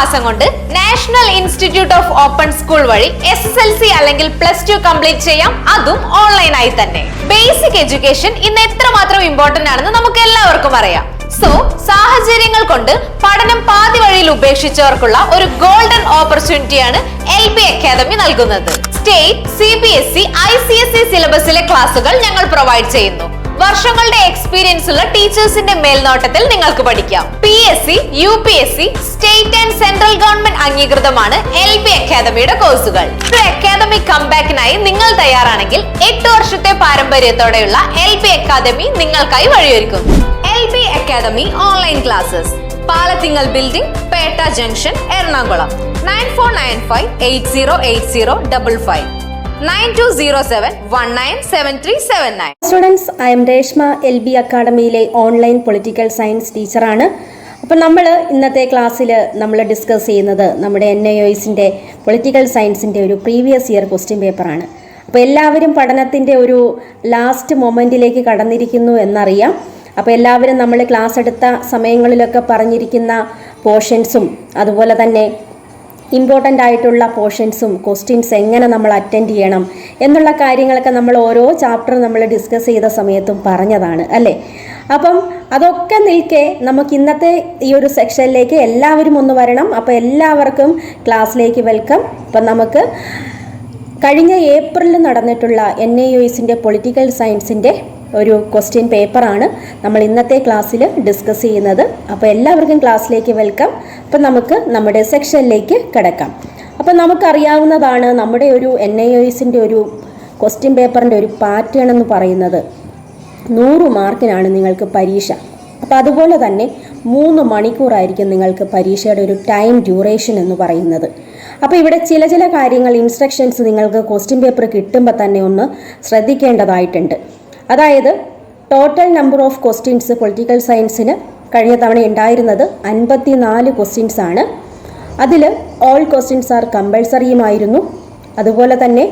മാസം കൊണ്ട് national institute of open school വഴി SSLC അല്ലെങ്കിൽ +2 കംപ്ലീറ്റ് ചെയ്യാം, അതും ഓൺലൈനായി തന്നെ. ബേസിക് എഡ്യൂക്കേഷൻ ഇന്ന് എത്രമാത്രം ഇമ്പോർട്ടന്റ് ആണെന്ന് നമുക്ക് എല്ലാവർക്കും അറിയാം. സോ സാഹചര്യങ്ങൾ കൊണ്ട് പഠനം പാതി വഴിയിൽ ഉപേക്ഷിച്ചവർക്കുള്ള ഒരു ഗോൾഡൻ ഓപ്പർച്യൂണിറ്റിയാണ് LB അക്കാദമി നൽകുന്നത്. സ്റ്റേറ്റ്, CBSE, ICSE സിലബസിലെ ക്ലാസുകൾ ഞങ്ങൾ പ്രൊവൈഡ് ചെയ്യുന്നു. വർഷങ്ങളുടെ എക്സ്പീരിയൻസ് ഉള്ള ടീച്ചേഴ്സിന്റെ മേൽനോട്ടത്തിൽ നിങ്ങൾക്ക് പഠിക്കാം. PSC, UPSC, state and central government അംഗീകൃതമാണ് LB അക്കാദമിയുടെ കോഴ്സുകൾ. ഒരു അക്കാദമിക് കംബാക്കിനായി നിങ്ങൾ തയ്യാറാണെങ്കിൽ 8 വർഷത്തെ പാരമ്പര്യത്തോടെയുള്ള LB അക്കാദമി നിങ്ങൾക്കായി വഴിയൊരുക്കുന്നു. LB academy online classes Palathingal building, Petta junction, Ernakulam. 9495808055 9207197379. Students, I am Reshma, LB അക്കാഡമിയിലെ ഓൺലൈൻ പൊളിറ്റിക്കൽ സയൻസ് ടീച്ചറാണ്. അപ്പോൾ നമ്മൾ ഇന്നത്തെ ക്ലാസ്സിൽ നമ്മൾ ഡിസ്കസ് ചെയ്യുന്നത് നമ്മുടെ NIOSന്റെ പൊളിറ്റിക്കൽ സയൻസിൻ്റെ ഒരു പ്രീവിയസ് ഇയർ ക്വസ്റ്റ്യൻ പേപ്പറാണ്. അപ്പോൾ എല്ലാവരും പഠനത്തിൻ്റെ ഒരു ലാസ്റ്റ് മൊമെൻറ്റിലേക്ക് കടന്നിരിക്കുന്നു എന്നറിയാം. അപ്പോൾ എല്ലാവരും നമ്മൾ ക്ലാസ് എടുത്ത സമയങ്ങളിലൊക്കെ പറഞ്ഞിരിക്കുന്ന പോർഷൻസും അതുപോലെ തന്നെ ഇമ്പോർട്ടൻ്റ് ആയിട്ടുള്ള പോർഷൻസും ക്വസ്റ്റ്യൻസ് എങ്ങനെ നമ്മൾ അറ്റൻഡ് ചെയ്യണം എന്നുള്ള കാര്യങ്ങളൊക്കെ നമ്മൾ ഓരോ ചാപ്റ്റർ നമ്മൾ ഡിസ്കസ് ചെയ്ത സമയത്തും പറഞ്ഞതാണ് അല്ലേ. അപ്പം അതൊക്കെ നിൽക്കെ നമുക്ക് ഇന്നത്തെ ഈ ഒരു സെക്ഷനിലേക്ക് എല്ലാവരും ഒന്ന് വരണം. അപ്പോൾ എല്ലാവർക്കും ക്ലാസ്സിലേക്ക് വെൽക്കം. അപ്പം നമുക്ക് കഴിഞ്ഞ ഏപ്രിലിൽ നടന്നിട്ടുള്ള NIOSന്റെ പൊളിറ്റിക്കൽ സയൻസിൻ്റെ ഒരു ക്വസ്റ്റ്യൻ പേപ്പറാണ് നമ്മൾ ഇന്നത്തെ ക്ലാസ്സിൽ ഡിസ്കസ് ചെയ്യുന്നത്. അപ്പോൾ എല്ലാവർക്കും ക്ലാസ്സിലേക്ക് വെൽക്കം. അപ്പം നമുക്ക് നമ്മുടെ സെക്ഷനിലേക്ക് കിടക്കാം. അപ്പം നമുക്കറിയാവുന്നതാണ് നമ്മുടെ ഒരു NIOSന്റെ ഒരു ക്വസ്റ്റ്യൻ പേപ്പറിൻ്റെ ഒരു പാറ്റേൺ എന്ന് പറയുന്നത് 100 മാർക്കിനാണ് നിങ്ങൾക്ക് പരീക്ഷ. അപ്പോൾ അതുപോലെ തന്നെ 3 മണിക്കൂറായിരിക്കും നിങ്ങൾക്ക് പരീക്ഷയുടെ ഒരു ടൈം ഡ്യൂറേഷൻ എന്ന് പറയുന്നത്. അപ്പോൾ ഇവിടെ ചില കാര്യങ്ങൾ ഇൻസ്ട്രക്ഷൻസ് നിങ്ങൾക്ക് ക്വസ്റ്റ്യൻ പേപ്പർ കിട്ടുമ്പോൾ തന്നെ ഒന്ന് ശ്രദ്ധിക്കേണ്ടതായിട്ടുണ്ട്. അതായത് total number of questions political സയൻസിന് കഴിഞ്ഞ തവണ ഉണ്ടായിരുന്നത് 54 ക്വസ്റ്റ്യൻസ് ആണ്. അതിൽ ഓൾ ക്വസ്റ്റ്യൻസ് ആർ കമ്പൾസറിയുമായിരുന്നു. അതുപോലെ തന്നെ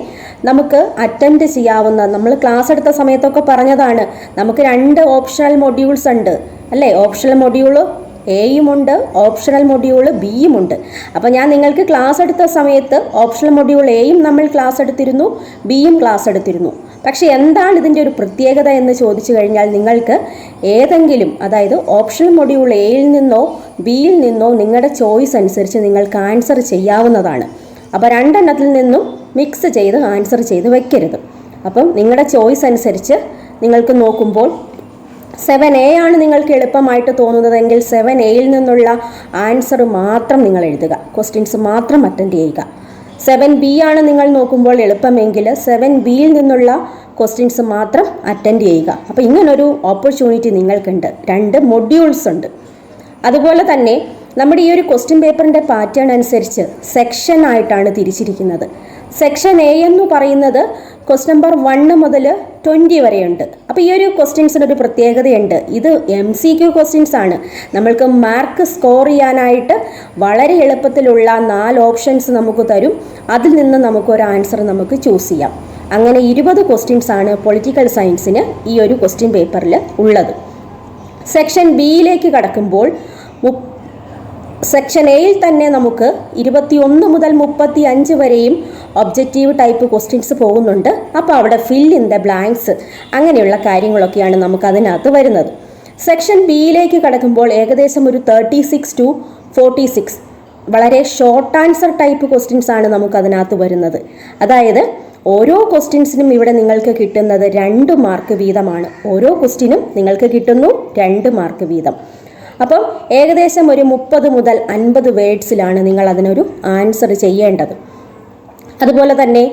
നമുക്ക് അറ്റൻഡ് ചെയ്യാവുന്ന, നമ്മൾ ക്ലാസ് എടുത്ത സമയത്തൊക്കെ പറഞ്ഞതാണ്, നമുക്ക് 2 ഓപ്ഷണൽ മൊഡ്യൂൾസ് ഉണ്ട് അല്ലേ. ഓപ്ഷണൽ മൊഡ്യൂൾ എയും ഉണ്ട്, ഓപ്ഷണൽ മൊഡ്യൂൾ ബിയും ഉണ്ട്. അപ്പോൾ ഞാൻ നിങ്ങൾക്ക് ക്ലാസ് എടുത്ത സമയത്ത് ഓപ്ഷണൽ മൊഡ്യൂൾ എയും നമ്മൾ ക്ലാസ് എടുത്തിരുന്നു, ബിയും ക്ലാസ് എടുത്തിരുന്നു. പക്ഷേ എന്താണ് ഇതിൻ്റെ ഒരു പ്രത്യേകത എന്ന് ചോദിച്ചു കഴിഞ്ഞാൽ നിങ്ങൾക്ക് ഏതെങ്കിലും, അതായത് ഓപ്ഷണൽ മൊഡ്യൂൾ എയിൽ നിന്നോ ബിയിൽ നിന്നോ നിങ്ങളുടെ ചോയ്സ് അനുസരിച്ച് നിങ്ങൾക്ക് ആൻസർ ചെയ്യാവുന്നതാണ്. അപ്പോൾ 2 എണ്ണത്തിൽ നിന്നും മിക്സ് ചെയ്ത് ആൻസർ ചെയ്ത് വെക്കരുത്. അപ്പം നിങ്ങളുടെ ചോയ്സ് അനുസരിച്ച് നിങ്ങൾക്ക് നോക്കുമ്പോൾ 7A ആണ് നിങ്ങൾക്ക് എളുപ്പമായിട്ട് തോന്നുന്നതെങ്കിൽ 7Aയിൽ നിന്നുള്ള ആൻസർ മാത്രം നിങ്ങൾ എഴുതുക, ക്വസ്റ്റ്യൻസ് മാത്രം അറ്റൻഡ് ചെയ്യുക. 7B ആണ് നിങ്ങൾ നോക്കുമ്പോൾ എളുപ്പമെങ്കിൽ 7Bയിൽ നിന്നുള്ള ക്വസ്റ്റ്യൻസ് മാത്രം അറ്റൻഡ് ചെയ്യുക. അപ്പോൾ ഇങ്ങനൊരു ഓപ്പർച്യൂണിറ്റി നിങ്ങൾക്കുണ്ട്. 2 മൊഡ്യൂൾസ് ഉണ്ട്. അതുപോലെ തന്നെ നമ്മുടെ ഈ ഒരു ക്വസ്റ്റ്യൻ പേപ്പറിൻ്റെ പാറ്റേൺ അനുസരിച്ച് സെക്ഷൻ ആയിട്ടാണ് തിരിച്ചിരിക്കുന്നത്. സെക്ഷൻ A എന്ന് പറയുന്നത് ക്വസ്റ്റ്യൻ നമ്പർ 1 മുതൽ 20 വരെയുണ്ട്. അപ്പോൾ ഈ ഒരു ക്വസ്റ്റ്യൻസിനൊരു പ്രത്യേകതയുണ്ട്. ഇത് MCQ ക്വസ്റ്റ്യൻസ് ആണ്. നമ്മൾക്ക് മാർക്ക് സ്കോർ ചെയ്യാനായിട്ട് വളരെ എളുപ്പത്തിലുള്ള 4 ഓപ്ഷൻസ് നമുക്ക് തരും. അതിൽ നിന്ന് നമുക്കൊരു ആൻസർ നമുക്ക് ചൂസ് ചെയ്യാം. അങ്ങനെ 20 ക്വസ്റ്റ്യൻസ് ആണ് പൊളിറ്റിക്കൽ സയൻസിന് ഈ ഒരു ക്വസ്റ്റ്യൻ പേപ്പറിൽ ഉള്ളത്. സെക്ഷൻ Bയിലേക്ക് കടക്കുമ്പോൾ സെക്ഷൻ Aയിൽ തന്നെ നമുക്ക് 21 മുതൽ 35 വരെയും ഒബ്ജക്റ്റീവ് ടൈപ്പ് ക്വസ്റ്റ്യൻസ് പോകുന്നുണ്ട്. അപ്പോൾ അവിടെ ഫിൽ ഇൻ ദ ബ്ലാങ്ക്സ് അങ്ങനെയുള്ള കാര്യങ്ങളൊക്കെയാണ് നമുക്ക് അതിനകത്ത് വരുന്നത്. സെക്ഷൻ Bയിലേക്ക് കടക്കുമ്പോൾ ഏകദേശം ഒരു 36 to 46 വളരെ ഷോർട്ട് ആൻസർ ടൈപ്പ് ക്വസ്റ്റ്യൻസ് ആണ് നമുക്ക് അതിനകത്ത് വരുന്നത്. അതായത് ഓരോ ക്വസ്റ്റ്യൻസിനും ഇവിടെ നിങ്ങൾക്ക് കിട്ടുന്നത് 2 മാർക്ക് വീതമാണ്. ഓരോ ക്വസ്റ്റ്യനും നിങ്ങൾക്ക് കിട്ടുന്നു 2 മാർക്ക് വീതം. അപ്പം ഏകദേശം ഒരു 30 മുതൽ 50 വേർഡ്സിലാണ് നിങ്ങൾ അതിനൊരു ആൻസർ ചെയ്യേണ്ടത്. അതുപോലെ തന്നെ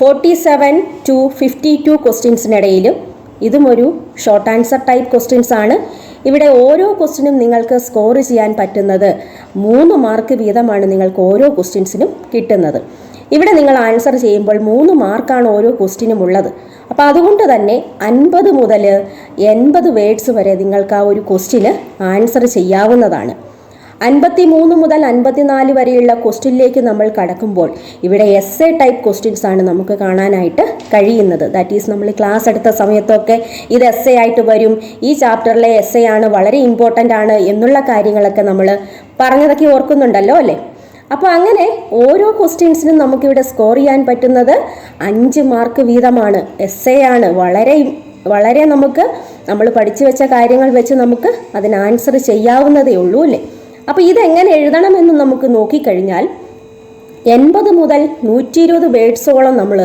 47 to 52 ക്വസ്റ്റ്യൻസിനിടയിലും ഇതും ഒരു ഷോർട്ട് ആൻസർ ടൈപ്പ് ക്വസ്റ്റ്യൻസ് ആണ്. ഇവിടെ ഓരോ ക്വസ്റ്റ്യനും നിങ്ങൾക്ക് സ്കോർ ചെയ്യാൻ പറ്റുന്നത് 3 മാർക്ക് വീതമാണ് നിങ്ങൾക്ക് ഓരോ ക്വസ്റ്റ്യൻസിനും കിട്ടുന്നത്. ഇവിടെ നിങ്ങൾ ആൻസർ ചെയ്യുമ്പോൾ 3 മാർക്കാണ് ഓരോ ക്വസ്റ്റ്യനും ഉള്ളത്. അപ്പോൾ അതുകൊണ്ട് തന്നെ 50 മുതൽ 80 വേർഡ്സ് വരെ നിങ്ങൾക്ക് ആ ഒരു ക്വസ്റ്റ്യന് ആൻസർ ചെയ്യാവുന്നതാണ്. 53 മുതൽ 54 വരെയുള്ള ക്വസ്റ്റ്യനിലേക്ക് നമ്മൾ കടക്കുമ്പോൾ ഇവിടെ എസ്സേ ടൈപ്പ് ക്വസ്റ്റ്യൻസ് ആണ് നമുക്ക് കാണാനായിട്ട് കഴിയുന്നത്. ദാറ്റ് ഈസ് നമ്മൾ ക്ലാസ് എടുത്ത സമയത്തൊക്കെ ഇത് എസ്സേ ആയിട്ട് വരും, ഈ ചാപ്റ്ററിലെ എസ്സേ ആണ്, വളരെ ഇമ്പോർട്ടൻ്റ് ആണ് എന്നുള്ള കാര്യങ്ങളൊക്കെ നമ്മൾ പറഞ്ഞതൊക്കെ ഓർക്കുന്നുണ്ടല്ലോ അല്ലേ. അപ്പോൾ അങ്ങനെ ഓരോ ക്വസ്റ്റ്യൻസിനും നമുക്കിവിടെ സ്കോർ ചെയ്യാൻ പറ്റുന്നത് 5 മാർക്ക് വീതമാണ്. എസ് എ ആണ്. വളരെ നമുക്ക് നമ്മൾ പഠിച്ചു വെച്ച കാര്യങ്ങൾ വെച്ച് നമുക്ക് അതിന് ആൻസർ ചെയ്യാവുന്നതേ ഉള്ളൂ അല്ലേ. അപ്പോൾ ഇതെങ്ങനെ എഴുതണമെന്ന് നമുക്ക് നോക്കിക്കഴിഞ്ഞാൽ 80 മുതൽ 120 വേർഡ്സോളം നമ്മൾ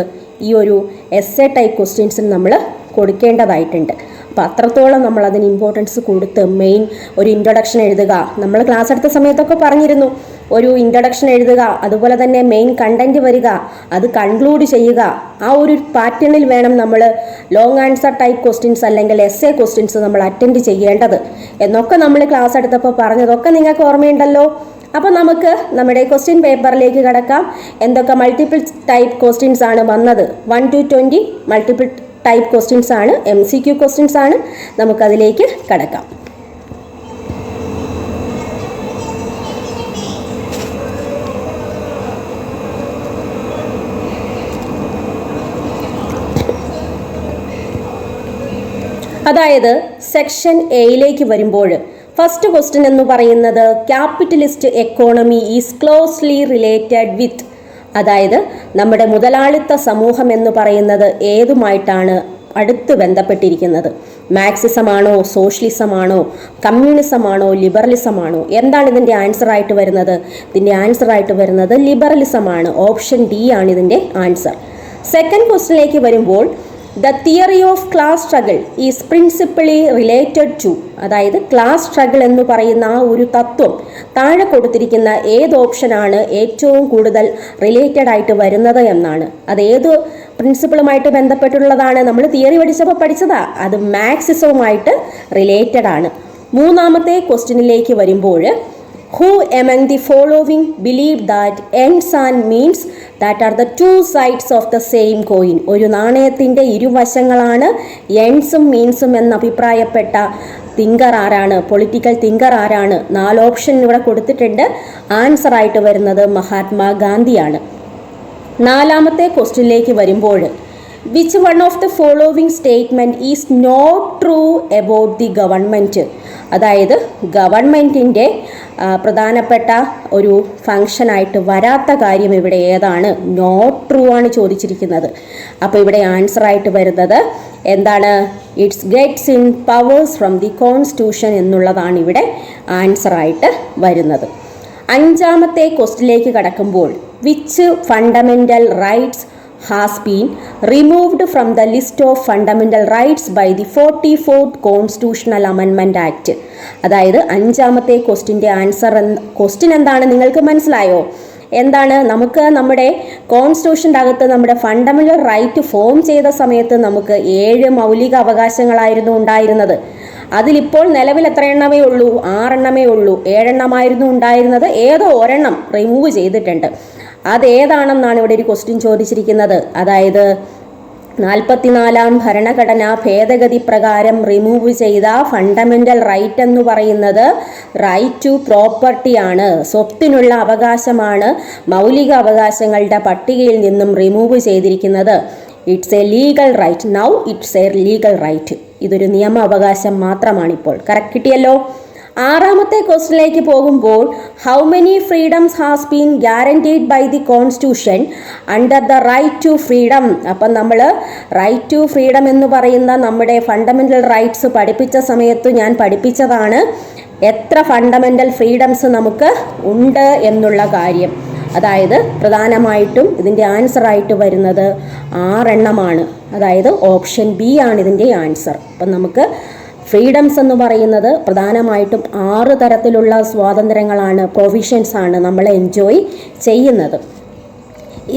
ഈ ഒരു എസ് എ ടൈപ്പ് ക്വസ്റ്റ്യൻസിന് നമ്മൾ കൊടുക്കേണ്ടതായിട്ടുണ്ട്. അപ്പോൾ അത്രത്തോളം നമ്മൾ അതിന് ഇമ്പോർട്ടൻസ് കൊടുത്ത് മെയിൻ ഒരു ഇൻട്രൊഡക്ഷൻ എഴുതുക. നമ്മൾ ക്ലാസ് എടുത്ത സമയത്തൊക്കെ പറഞ്ഞിരുന്നു, ഒരു ഇൻട്രൊഡക്ഷൻ എഴുതുക, അതുപോലെ തന്നെ മെയിൻ കണ്ടന്റ് വരിക, അത് കൺക്ലൂഡ് ചെയ്യുക. ആ ഒരു പാറ്റേണിൽ വേണം നമ്മൾ ലോങ് ആൻസർ ടൈപ്പ് ക്വസ്റ്റ്യൻസ് അല്ലെങ്കിൽ എസ് എ ക്വസ്റ്റ്യൻസ് നമ്മൾ അറ്റൻഡ് ചെയ്യേണ്ടത് എന്നൊക്കെ നമ്മൾ ക്ലാസ് എടുത്തപ്പോൾ പറഞ്ഞതൊക്കെ നിങ്ങൾക്ക് ഓർമ്മയുണ്ടല്ലോ. അപ്പോൾ നമുക്ക് നമ്മുടെ ക്വസ്റ്റ്യൻ പേപ്പറിലേക്ക് കടക്കാം. എന്തൊക്കെ മൾട്ടിപ്പിൾ ടൈപ്പ് ക്വസ്റ്റ്യൻസ് ആണ് വന്നത്? 1 to 20 മൾട്ടിപ്പിൾ ടൈപ്പ് ക്വസ്റ്റ്യൻസ് ആണ്, MCQ ക്വസ്റ്റ്യൻസ് ആണ്. നമുക്കതിലേക്ക് കടക്കാം. അതായത് സെക്ഷൻ എയിലേക്ക് വരുമ്പോൾ ഫസ്റ്റ് ക്വസ്റ്റ്യൻ എന്ന് പറയുന്നത് capitalist economy is closely related with, അതായത് നമ്മുടെ മുതലാളിത്ത സമൂഹം എന്ന് പറയുന്നത് ഏതുമായിട്ടാണ് അടുത്ത് ബന്ധപ്പെട്ടിരിക്കുന്നത്? മാർക്സിസമാണോ, സോഷ്യലിസമാണോ, കമ്മ്യൂണിസമാണോ, ലിബറലിസമാണോ? എന്താണ് ഇതിൻ്റെ ആൻസറായിട്ട് വരുന്നത്? ഇതിൻ്റെ ആൻസറായിട്ട് വരുന്നത് ലിബറലിസമാണ്. ഓപ്ഷൻ ഡി ആണ് ഇതിൻ്റെ ആൻസർ. സെക്കൻഡ് ക്വസ്റ്റ്യനിലേക്ക് വരുമ്പോൾ the theory of class struggle is principally related to, അതായത് ക്ലാസ് സ്ട്രഗിൾ എന്ന് പറയുന്ന ആ ഒരു തത്വം താഴെ കൊടുത്തിരിക്കുന്ന ഏത് ഓപ്ഷനാണ് ഏറ്റവും കൂടുതൽ റിലേറ്റഡ് ആയിട്ട് വരുന്നത് എന്നാണ്. അത് ഏത് പ്രിൻസിപ്പിളുമായിട്ട് ബന്ധപ്പെട്ടുള്ളതാണ്? നമ്മൾ തിയറി പഠിച്ചപ്പോൾ പഠിച്ചതാ, അത് മാർക്സിസവുമായിട്ട് റിലേറ്റഡ് ആണ്. മൂന്നാമത്തെ ക്വസ്റ്റ്യനിലേക്ക് വരുമ്പോൾ who among the following believe that ends and means that are the two sides of the same coin? ഒരു നാണയത്തിൻ്റെ ഇരുവശങ്ങളാണ് എൻഡ്സും മീൻസും എന്ന് അഭിപ്രായപ്പെട്ട തിങ്കർ ആരാണ്? പൊളിറ്റിക്കൽ തിങ്കർ ആരാണ്? 4 ഓപ്ഷൻ ഇവിടെ കൊടുത്തിട്ടുണ്ട്. ആൻസർ ആയിട്ട് വരുന്നത് മഹാത്മാഗാന്ധിയാണ്. നാലാമത്തെ ക്വസ്റ്റ്യനിലേക്ക് വരുമ്പോൾ which one of the following statement is not true about the government? അതായത് ഗവൺമെൻറ്റിൻ്റെ പ്രധാനപ്പെട്ട ഒരു ഫങ്ഷനായിട്ട് വരാത്ത കാര്യം ഇവിടെ ഏതാണ്? നോട്ട് ട്രൂ ആണ് ചോദിച്ചിരിക്കുന്നത്. അപ്പോൾ ഇവിടെ ആൻസർ ആയിട്ട് വരുന്നത് എന്താണ്? It's gets in powers from the constitution എന്നുള്ളതാണ് ഇവിടെ ആൻസർ ആയിട്ട് വരുന്നത്. അഞ്ചാമത്തെ ക്വസ്റ്റിലേക്ക് കടക്കുമ്പോൾ which fundamental rights has been removed from the list of fundamental rights by the 44th Constitutional Amendment Act? അതായത് അഞ്ചാമത്തെ ക്വസ്റ്റ്യൻ എന്താണ് നിങ്ങൾക്ക് മനസ്സിലായോ? എന്താണ്? നമുക്ക് നമ്മുടെ കോൺസ്റ്റിറ്റ്യൂഷൻ്റെ അകത്ത് നമ്മുടെ ഫണ്ടമെൻ്റൽ റൈറ്റ് ഫോം ചെയ്ത സമയത്ത് നമുക്ക് 7 മൗലിക അവകാശങ്ങളായിരുന്നു ഉണ്ടായിരുന്നത്. അതിലിപ്പോൾ നിലവിൽ എത്ര എണ്ണമേ ഉള്ളൂ? 6 എണ്ണമേ ഉള്ളൂ. 7 എണ്ണമായിരുന്നു ഉണ്ടായിരുന്നത്. ഏതോ ഒരെണ്ണം റിമൂവ് ചെയ്തിട്ടുണ്ട്. അതേതാണെന്നാണ് ഇവിടെ ഒരു ക്വസ്റ്റ്യൻ ചോദിച്ചിരിക്കുന്നത്. അതായത് 44ാം ഭരണഘടനാ ഭേദഗതി പ്രകാരം റിമൂവ് ചെയ്ത ഫണ്ടമെൻ്റൽ റൈറ്റ് എന്ന് പറയുന്നത് റൈറ്റ് ടു പ്രോപ്പർട്ടിയാണ്, സ്വത്തിനുള്ള അവകാശമാണ്. മൗലിക അവകാശങ്ങളുടെ പട്ടികയിൽ നിന്നും റിമൂവ് ചെയ്തിരിക്കുന്നത്. It's a legal right. Now it's a legal right. ഇതൊരു നിയമ അവകാശം മാത്രമാണിപ്പോൾ. കറക്റ്റ് കിട്ടിയല്ലോ. ആറാമത്തെ ക്വസ്റ്റ്യനിലേക്ക് പോകുമ്പോൾ how many freedoms has been guaranteed by the constitution under the right to freedom? അപ്പം നമ്മൾ റൈറ്റ് ടു ഫ്രീഡം എന്ന് പറയുന്ന നമ്മുടെ ഫണ്ടമെൻ്റൽ റൈറ്റ്സ് പഠിപ്പിച്ച സമയത്ത് ഞാൻ പഠിപ്പിച്ചതാണ് എത്ര ഫണ്ടമെൻ്റൽ ഫ്രീഡംസ് നമുക്ക് ഉണ്ട് എന്നുള്ള കാര്യം. അതായത് പ്രധാനമായിട്ടും ഇതിൻ്റെ ആൻസർ ആയിട്ട് വരുന്നത് 6 എണ്ണമാണ്. അതായത് ഓപ്ഷൻ ബി ആണ് ഇതിൻ്റെ ആൻസർ. അപ്പം നമുക്ക് ഫ്രീഡംസ് എന്ന് പറയുന്നത് പ്രധാനമായിട്ടും 6 തരത്തിലുള്ള സ്വാതന്ത്ര്യങ്ങളാണ്, പ്രൊവിഷൻസ് ആണ് നമ്മൾ എൻജോയ് ചെയ്യുന്നത്.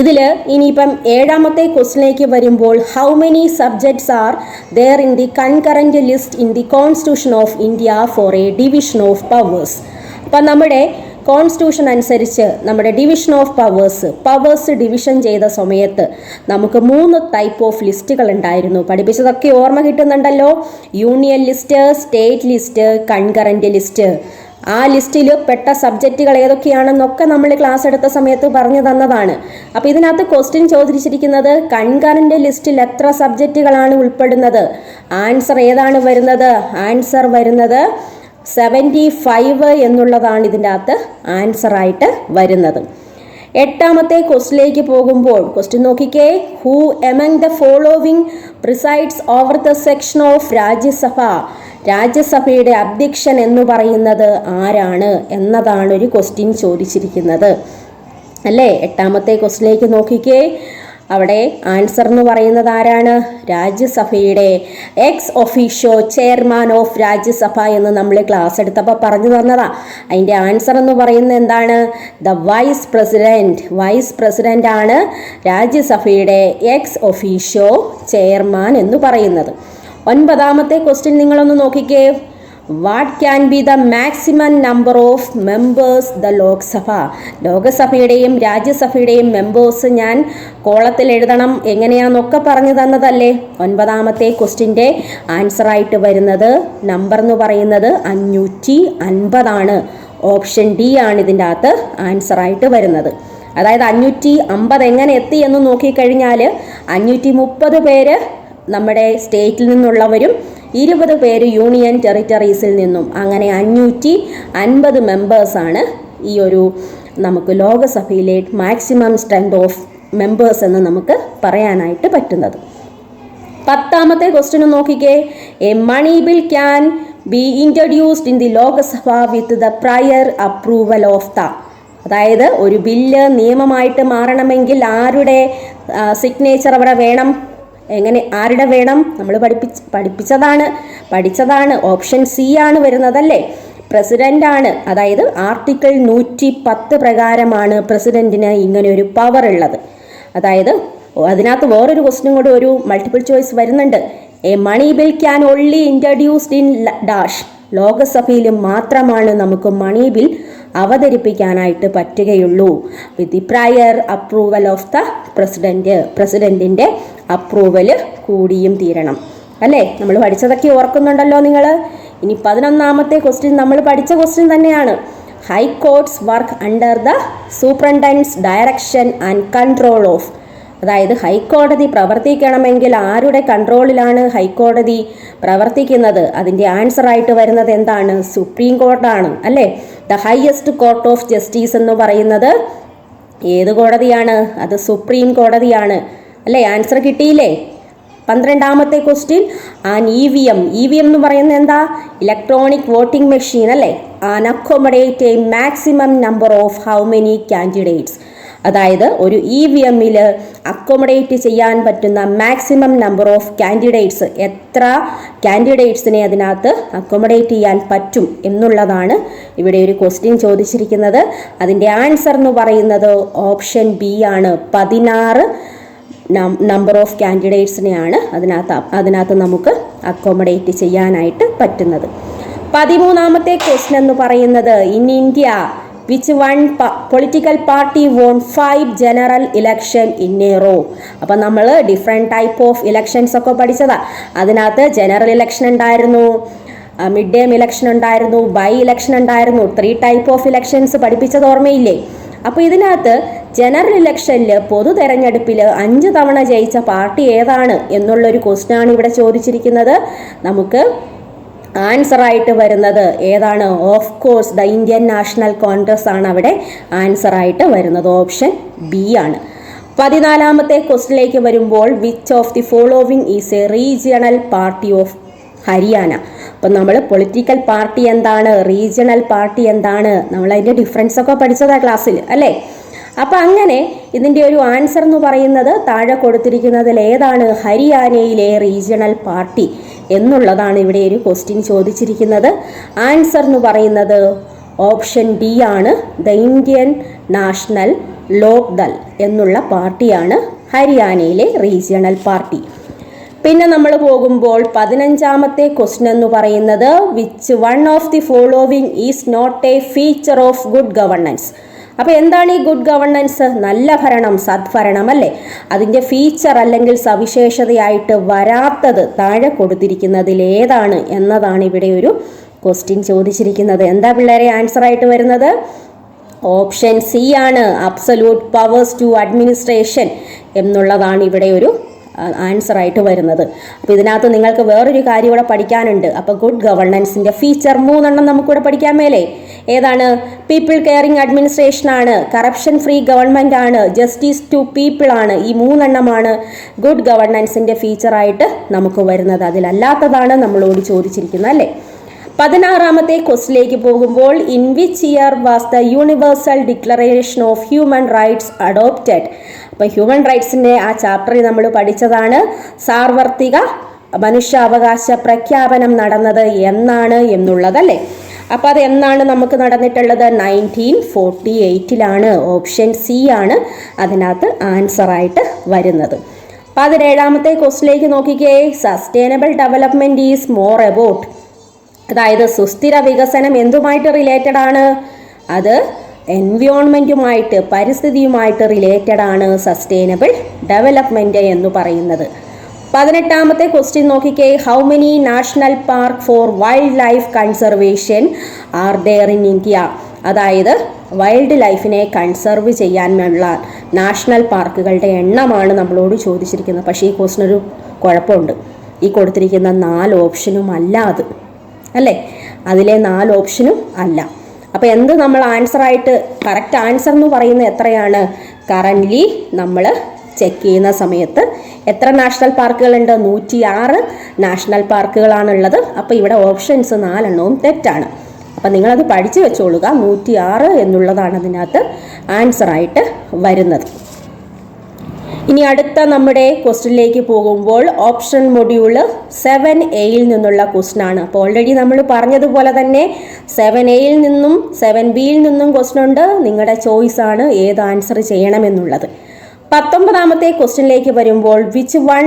ഇതിൽ ഇനിയിപ്പം ഏഴാമത്തെ ക്വസ്റ്റിനിലേക്ക് വരുമ്പോൾ how many subjects are there in the concurrent list in the constitution of India for a division of powers? അപ്പം നമ്മുടെ കോൺസ്റ്റിറ്റ്യൂഷൻ അനുസരിച്ച് നമ്മുടെ ഡിവിഷൻ ഓഫ് പവേഴ്സ് ഡിവിഷൻ ചെയ്ത സമയത്ത് നമുക്ക് 3 ടൈപ്പ് ഓഫ് ലിസ്റ്റുകൾ ഉണ്ടായിരുന്നു. പഠിപ്പിച്ചതൊക്കെ ഓർമ്മ കിട്ടുന്നുണ്ടല്ലോ. Union list, state list, concurrent list. ആ ലിസ്റ്റിൽ പെട്ട സബ്ജക്റ്റുകൾ ഏതൊക്കെയാണെന്നൊക്കെ നമ്മൾ ക്ലാസ് എടുത്ത സമയത്ത് പറഞ്ഞു തന്നതാണ്. അപ്പോൾ ഇതിനകത്ത് ക്വസ്റ്റ്യൻ ചോദിച്ചിരിക്കുന്നത് കൺകറൻറ്റ് ലിസ്റ്റിൽ എത്ര സബ്ജക്റ്റുകളാണ് ഉൾപ്പെടുന്നത്? ആൻസർ ഏതാണ് വരുന്നത്? ആൻസർ വരുന്നത് 75 എന്നുള്ളതാണ് ഇതിൻ്റെ അകത്ത് ആൻസറായിട്ട് വരുന്നത്. എട്ടാമത്തെ ക്വസ്റ്റിലേക്ക് പോകുമ്പോൾ ക്വസ്റ്റ്യൻ നോക്കിക്കേ. Who among the following presides over the section of Rajya Sabha? രാജ്യസഭയുടെ അധ്യക്ഷൻ എന്ന് പറയുന്നത് ആരാണ് എന്നതാണ് ഒരു ക്വസ്റ്റ്യൻ ചോദിച്ചിരിക്കുന്നത് അല്ലേ. എട്ടാമത്തെ ക്വസ്റ്റിലേക്ക് നോക്കിക്കേ. അവിടെ ആൻസർ എന്ന് പറയുന്നത് ആരാണ്? രാജ്യസഭയുടെ ex officio chairman of Rajya Sabha എന്ന് നമ്മൾ ക്ലാസ് എടുത്തപ്പോൾ പറഞ്ഞു തന്നതാ. അതിൻ്റെ ആൻസർ എന്ന് പറയുന്നത് എന്താണ്? The vice president. Vice president ആണ് രാജ്യസഭയുടെ എക്സ് ഒഫീഷ്യോ ചെയർമാൻ എന്ന് പറയുന്നത്. ഒൻപതാമത്തെ ക്വസ്റ്റ്യൻ നിങ്ങളൊന്ന് നോക്കിക്കേ. What can be the maximum number of members the Lok Sabha? ലോകസഭയുടെയും രാജ്യസഭയുടെയും മെമ്പേഴ്സ് ഞാൻ കോളത്തിൽ എഴുതണം എങ്ങനെയാണെന്നൊക്കെ പറഞ്ഞു തന്നതല്ലേ. ഒൻപതാമത്തെ ക്വസ്റ്റ്യൻ്റെ ആൻസറായിട്ട് വരുന്നത് നമ്പർ എന്ന് പറയുന്നത് 550 ഓപ്ഷൻ ഡി ആണ് ഇതിൻ്റെ അകത്ത് ആൻസറായിട്ട് വരുന്നത്. അതായത് 550 എങ്ങനെ എത്തി എന്ന് നോക്കിക്കഴിഞ്ഞാൽ 530 പേര് നമ്മുടെ സ്റ്റേറ്റിൽ നിന്നുള്ളവരും 20 പേര് യൂണിയൻ ടെറിട്ടറീസിൽ നിന്നും, അങ്ങനെ 550 മെമ്പേഴ്സാണ് ഈ ഒരു നമുക്ക് ലോകസഭയിലെ മാക്സിമം സ്ട്രെങ്ത് ഓഫ് മെമ്പേഴ്സ് എന്ന് നമുക്ക് പറയാനായിട്ട് പറ്റുന്നത്. പത്താമത്തെ ക്വസ്റ്റ്യൻ നോക്കിക്കേ. A money bill can be introduced in the Lok Sabha with the prior approval of the. അതായത് ഒരു ബില്ല് നിയമമായിട്ട് മാറണമെങ്കിൽ ആരുടെ സിഗ്നേച്ചർ അവിടെ വേണം? എങ്ങനെ, ആരുടെ വേണം? നമ്മൾ പഠിച്ചതാണ്. ഓപ്ഷൻ സി ആണ് വരുന്നതല്ലേ. പ്രസിഡന്റ് ആണ്. അതായത് ആർട്ടിക്കിൾ 110 പ്രകാരമാണ് പ്രസിഡന്റിന് ഇങ്ങനെ ഒരു പവർ ഉള്ളത്. അതായത് അതിനകത്ത് വേറൊരു ക്വസ്റ്റ്യൻ കൂടി ഒരു മൾട്ടിപ്പിൾ ചോയ്സ് വരുന്നുണ്ട്. A money bill can only introduced in dash. ലോകസഭയിൽ മാത്രമാണ് നമുക്ക് മണി ബിൽ അവതരിപ്പിക്കാനായിട്ട് പറ്റുകയുള്ളൂ. With the prior approval of the president. പ്രസിഡന്റിന്റെ അപ്രൂവൽ കൂടിയും തീരണം അല്ലേ. നമ്മൾ പഠിച്ചതൊക്കെ ഓർക്കുന്നുണ്ടല്ലോ നിങ്ങൾ. ഇനി 11ാമത്തെ ക്വസ്റ്റ്യൻ നമ്മൾ പഠിച്ച ക്വസ്റ്റ്യൻ തന്നെയാണ്. High courts work under the superintendence direction and control of. അതായത് ഹൈക്കോടതി പ്രവർത്തിക്കണമെങ്കിൽ ആരുടെ കൺട്രോളിലാണ് ഹൈക്കോടതി പ്രവർത്തിക്കുന്നത്? അതിൻ്റെ ആൻസറായിട്ട് വരുന്നത് എന്താണ്? സുപ്രീം കോർട്ടാണ് അല്ലേ. The highest court of justice എന്ന് പറയുന്നത് ഏത് കോടതിയാണ്? അത് സുപ്രീം കോടതിയാണ് അല്ലേ. ആൻസർ കിട്ടിയില്ലേ? 12ാമത്തെ ക്വസ്റ്റ്യൻ. An EVM. EVM എന്ന് പറയുന്നത് എന്താ? ഇലക്ട്രോണിക് വോട്ടിംഗ് മെഷീൻ അല്ലേ. An accommodate A maximum number of how many candidates. അതായത് ഒരു EVMൽ അക്കോമഡേറ്റ് ചെയ്യാൻ പറ്റുന്ന മാക്സിമം നമ്പർ ഓഫ് കാൻഡിഡേറ്റ്സ്, എത്ര കാൻഡിഡേറ്റ്സിനെ അതിനകത്ത് അക്കോമഡേറ്റ് ചെയ്യാൻ പറ്റും എന്നുള്ളതാണ് ഇവിടെ ഒരു ക്വസ്റ്റ്യൻ ചോദിച്ചിരിക്കുന്നത്. അതിൻ്റെ ആൻസർ എന്ന് പറയുന്നത് ഓപ്ഷൻ ബി ആണ്. 16 നമ്പർ ഓഫ് കാൻഡിഡേറ്റ്സിനെയാണ് അതിനകത്ത് നമുക്ക് അക്കോമഡേറ്റ് ചെയ്യാനായിട്ട് പറ്റുന്നത്. 13ാമത്തെ ക്വസ്റ്റ്യൻ എന്ന് പറയുന്നത് in India which one political party won 5 general election in a row. അപ്പം നമ്മൾ ഡിഫറെൻറ്റ് ടൈപ്പ് ഓഫ് ഇലക്ഷൻസ് ഒക്കെ പഠിച്ചതാണ്. അതിനകത്ത് ജനറൽ ഇലക്ഷൻ ഉണ്ടായിരുന്നു, മിഡ് ടേം ഇലക്ഷൻ ഉണ്ടായിരുന്നു, ബൈ ഇലക്ഷൻ ഉണ്ടായിരുന്നു. 3 ടൈപ്പ് ഓഫ് ഇലക്ഷൻസ് പഠിപ്പിച്ചത് ഓർമ്മയില്ലേ? അപ്പോൾ ഇതിനകത്ത് ജനറൽ ഇലക്ഷനിൽ പൊതു തെരഞ്ഞെടുപ്പിൽ 5 തവണ ജയിച്ച പാർട്ടി ഏതാണ് എന്നുള്ളൊരു ക്വസ്റ്റ്യനാണ് ഇവിടെ ചോദിച്ചിരിക്കുന്നത്. നമുക്ക് ആൻസറായിട്ട് വരുന്നത് ഏതാണ്? Of course the Indian national Congress ആണ് അവിടെ ആൻസറായിട്ട് വരുന്നത്. ഓപ്ഷൻ ബി ആണ്. 14ാമത്തെ ക്വസ്റ്റ്യനിലേക്ക് വരുമ്പോൾ which of the following is A regional party of Haryana. അപ്പം നമ്മൾ പൊളിറ്റിക്കൽ പാർട്ടി എന്താണ്, റീജിയണൽ പാർട്ടി എന്താണ്, നമ്മളതിൻ്റെ ഡിഫറൻസ് ഒക്കെ പഠിച്ചതാണ് ക്ലാസ്സിൽ അല്ലേ. അപ്പം അങ്ങനെ ഇതിൻ്റെ ഒരു ആൻസർ എന്ന് പറയുന്നത് താഴെ കൊടുത്തിരിക്കുന്നതിൽ ഏതാണ് ഹരിയാനയിലെ റീജിയണൽ പാർട്ടി എന്നുള്ളതാണ് ഇവിടെ ഒരു ക്വസ്റ്റ്യൻ ചോദിച്ചിരിക്കുന്നത്. ആൻസർ എന്ന് പറയുന്നത് ഓപ്ഷൻ ഡി ആണ്. ദ ഇന്ത്യൻ നാഷണൽ ലോക്ദൾ എന്നുള്ള പാർട്ടിയാണ് ഹരിയാനയിലെ റീജിയണൽ പാർട്ടി. പിന്നെ നമ്മൾ പോകുമ്പോൾ 15ാമത്തെ ക്വസ്റ്റ്യൻ എന്ന് പറയുന്നത് which one of the following is not a feature of good governance. അപ്പോൾ എന്താണ് ഈ ഗുഡ് ഗവർണൻസ്? നല്ല ഭരണം, സദ്ഭരണം അല്ലേ. അതിൻ്റെ ഫീച്ചർ അല്ലെങ്കിൽ സവിശേഷതയായിട്ട് വരാത്തത് താഴെ കൊടുത്തിരിക്കുന്നതിൽ ഏതാണ് എന്നതാണ് ഇവിടെ ഒരു ക്വസ്റ്റ്യൻ ചോദിച്ചിരിക്കുന്നത്. എന്താ പിള്ളേരെ ആൻസറായിട്ട് വരുന്നത്? ഓപ്ഷൻ സി ആണ്. അബ്സല്യൂട്ട് പവേഴ്സ് ടു അഡ്മിനിസ്ട്രേഷൻ എന്നുള്ളതാണ് ഇവിടെ ഒരു ആൻസർ ആയിട്ട് വരുന്നത്. അപ്പോൾ ഇതിനകത്ത് നിങ്ങൾക്ക് വേറൊരു കാര്യം കൂടെ പഠിക്കാനുണ്ട്. അപ്പോൾ ഗുഡ് ഗവർണൻസിൻ്റെ ഫീച്ചർ 3 നമുക്കിവിടെ പഠിക്കാൻ മേലേ. ഏതാണ്? പീപ്പിൾ കെയറിംഗ് അഡ്മിനിസ്ട്രേഷൻ ആണ്, കറപ്ഷൻ ഫ്രീ ഗവൺമെൻറ് ആണ്, ജസ്റ്റിസ് ടു പീപ്പിൾ ആണ്. ഈ 3 ഗുഡ് ഗവർണൻസിൻ്റെ ഫീച്ചറായിട്ട് നമുക്ക് വരുന്നത്. അതിലല്ലാത്തതാണ് നമ്മളോട് ചോദിച്ചിരിക്കുന്നത് അല്ലേ. 16ാമത്തെ ക്വസ്റ്റിലേക്ക് പോകുമ്പോൾ in which year was the universal declaration of human rights adopted? അപ്പം ഹ്യൂമൻ റൈറ്റ്സിൻ്റെ ആ ചാപ്റ്ററിൽ നമ്മൾ പഠിച്ചതാണ് സാർവത്രിക മനുഷ്യാവകാശ പ്രഖ്യാപനം നടന്നത് എന്നാണ് എന്നുള്ളതല്ലേ. അപ്പോൾ അത് എന്നാണ് നമുക്ക് നടന്നിട്ടുള്ളത്? 1948 ഓപ്ഷൻ സി ആണ് അതിനകത്ത് ആൻസറായിട്ട് വരുന്നത്. 17ാമത്തെ ക്വസ്റ്റിലേക്ക് നോക്കിക്കേ. Sustainable development is more about, അതായത് സുസ്ഥിര വികസനം എന്തുമായിട്ട് റിലേറ്റഡ് ആണ്? അത് എൻവയോൺമെൻറ്റുമായിട്ട്, പരിസ്ഥിതിയുമായിട്ട് റിലേറ്റഡ് ആണ് സസ്റ്റൈനബിൾ ഡെവലപ്മെൻറ്റ് എന്ന് പറയുന്നത്. 18ാമത്തെ ക്വസ്റ്റ്യൻ നോക്കിക്കേ. How many national park for wildlife conservation are there in India? അതായത് വൈൽഡ് ലൈഫിനെ കൺസർവ് ചെയ്യാനുള്ള നാഷണൽ പാർക്കുകളുടെ എണ്ണമാണ് നമ്മളോട് ചോദിച്ചിരിക്കുന്നത്. പക്ഷേ ഈ ക്വസ്റ്റിനൊരു കുഴപ്പമുണ്ട്. ഈ കൊടുത്തിരിക്കുന്ന 4 ഓപ്ഷനും അല്ല അത്, അല്ലേ? അതിലെ 4 ഓപ്ഷനും അല്ല. അപ്പോൾ എന്ത് നമ്മൾ ആൻസറായിട്ട് കറക്റ്റ് ആൻസർ എന്ന് പറയുന്നത് എത്രയാണ്? കറൻ്റ്ലി നമ്മൾ ചെക്ക് ചെയ്യുന്ന സമയത്ത് എത്ര നാഷണൽ പാർക്കുകളുണ്ട്? 106 നാഷണൽ പാർക്കുകളാണുള്ളത്. അപ്പോൾ ഇവിടെ ഓപ്ഷൻസ് 4 തെറ്റാണ്. അപ്പം നിങ്ങളത് പഠിച്ചു വെച്ചോളുക. 106 എന്നുള്ളതാണ് അതിനകത്ത് ആൻസറായിട്ട് വരുന്നത്. ഇനി അടുത്ത നമ്മുടെ ക്വസ്റ്റ്യനിലേക്ക് പോകുമ്പോൾ ഓപ്ഷൻ മൊഡ്യൂള് 7A നിന്നുള്ള ക്വസ്റ്റ്യൻ ആണ്. അപ്പോൾ ഓൾറെഡി നമ്മൾ പറഞ്ഞതുപോലെ തന്നെ 7A നിന്നും 7B നിന്നും ക്വസ്റ്റ്യൻ ഉണ്ട്. നിങ്ങളുടെ ചോയ്സ് ആണ് ഏത് ആൻസർ ചെയ്യണമെന്നുള്ളത്. 19ാമത്തെ ക്വസ്റ്റ്യനിലേക്ക് വരുമ്പോൾ which one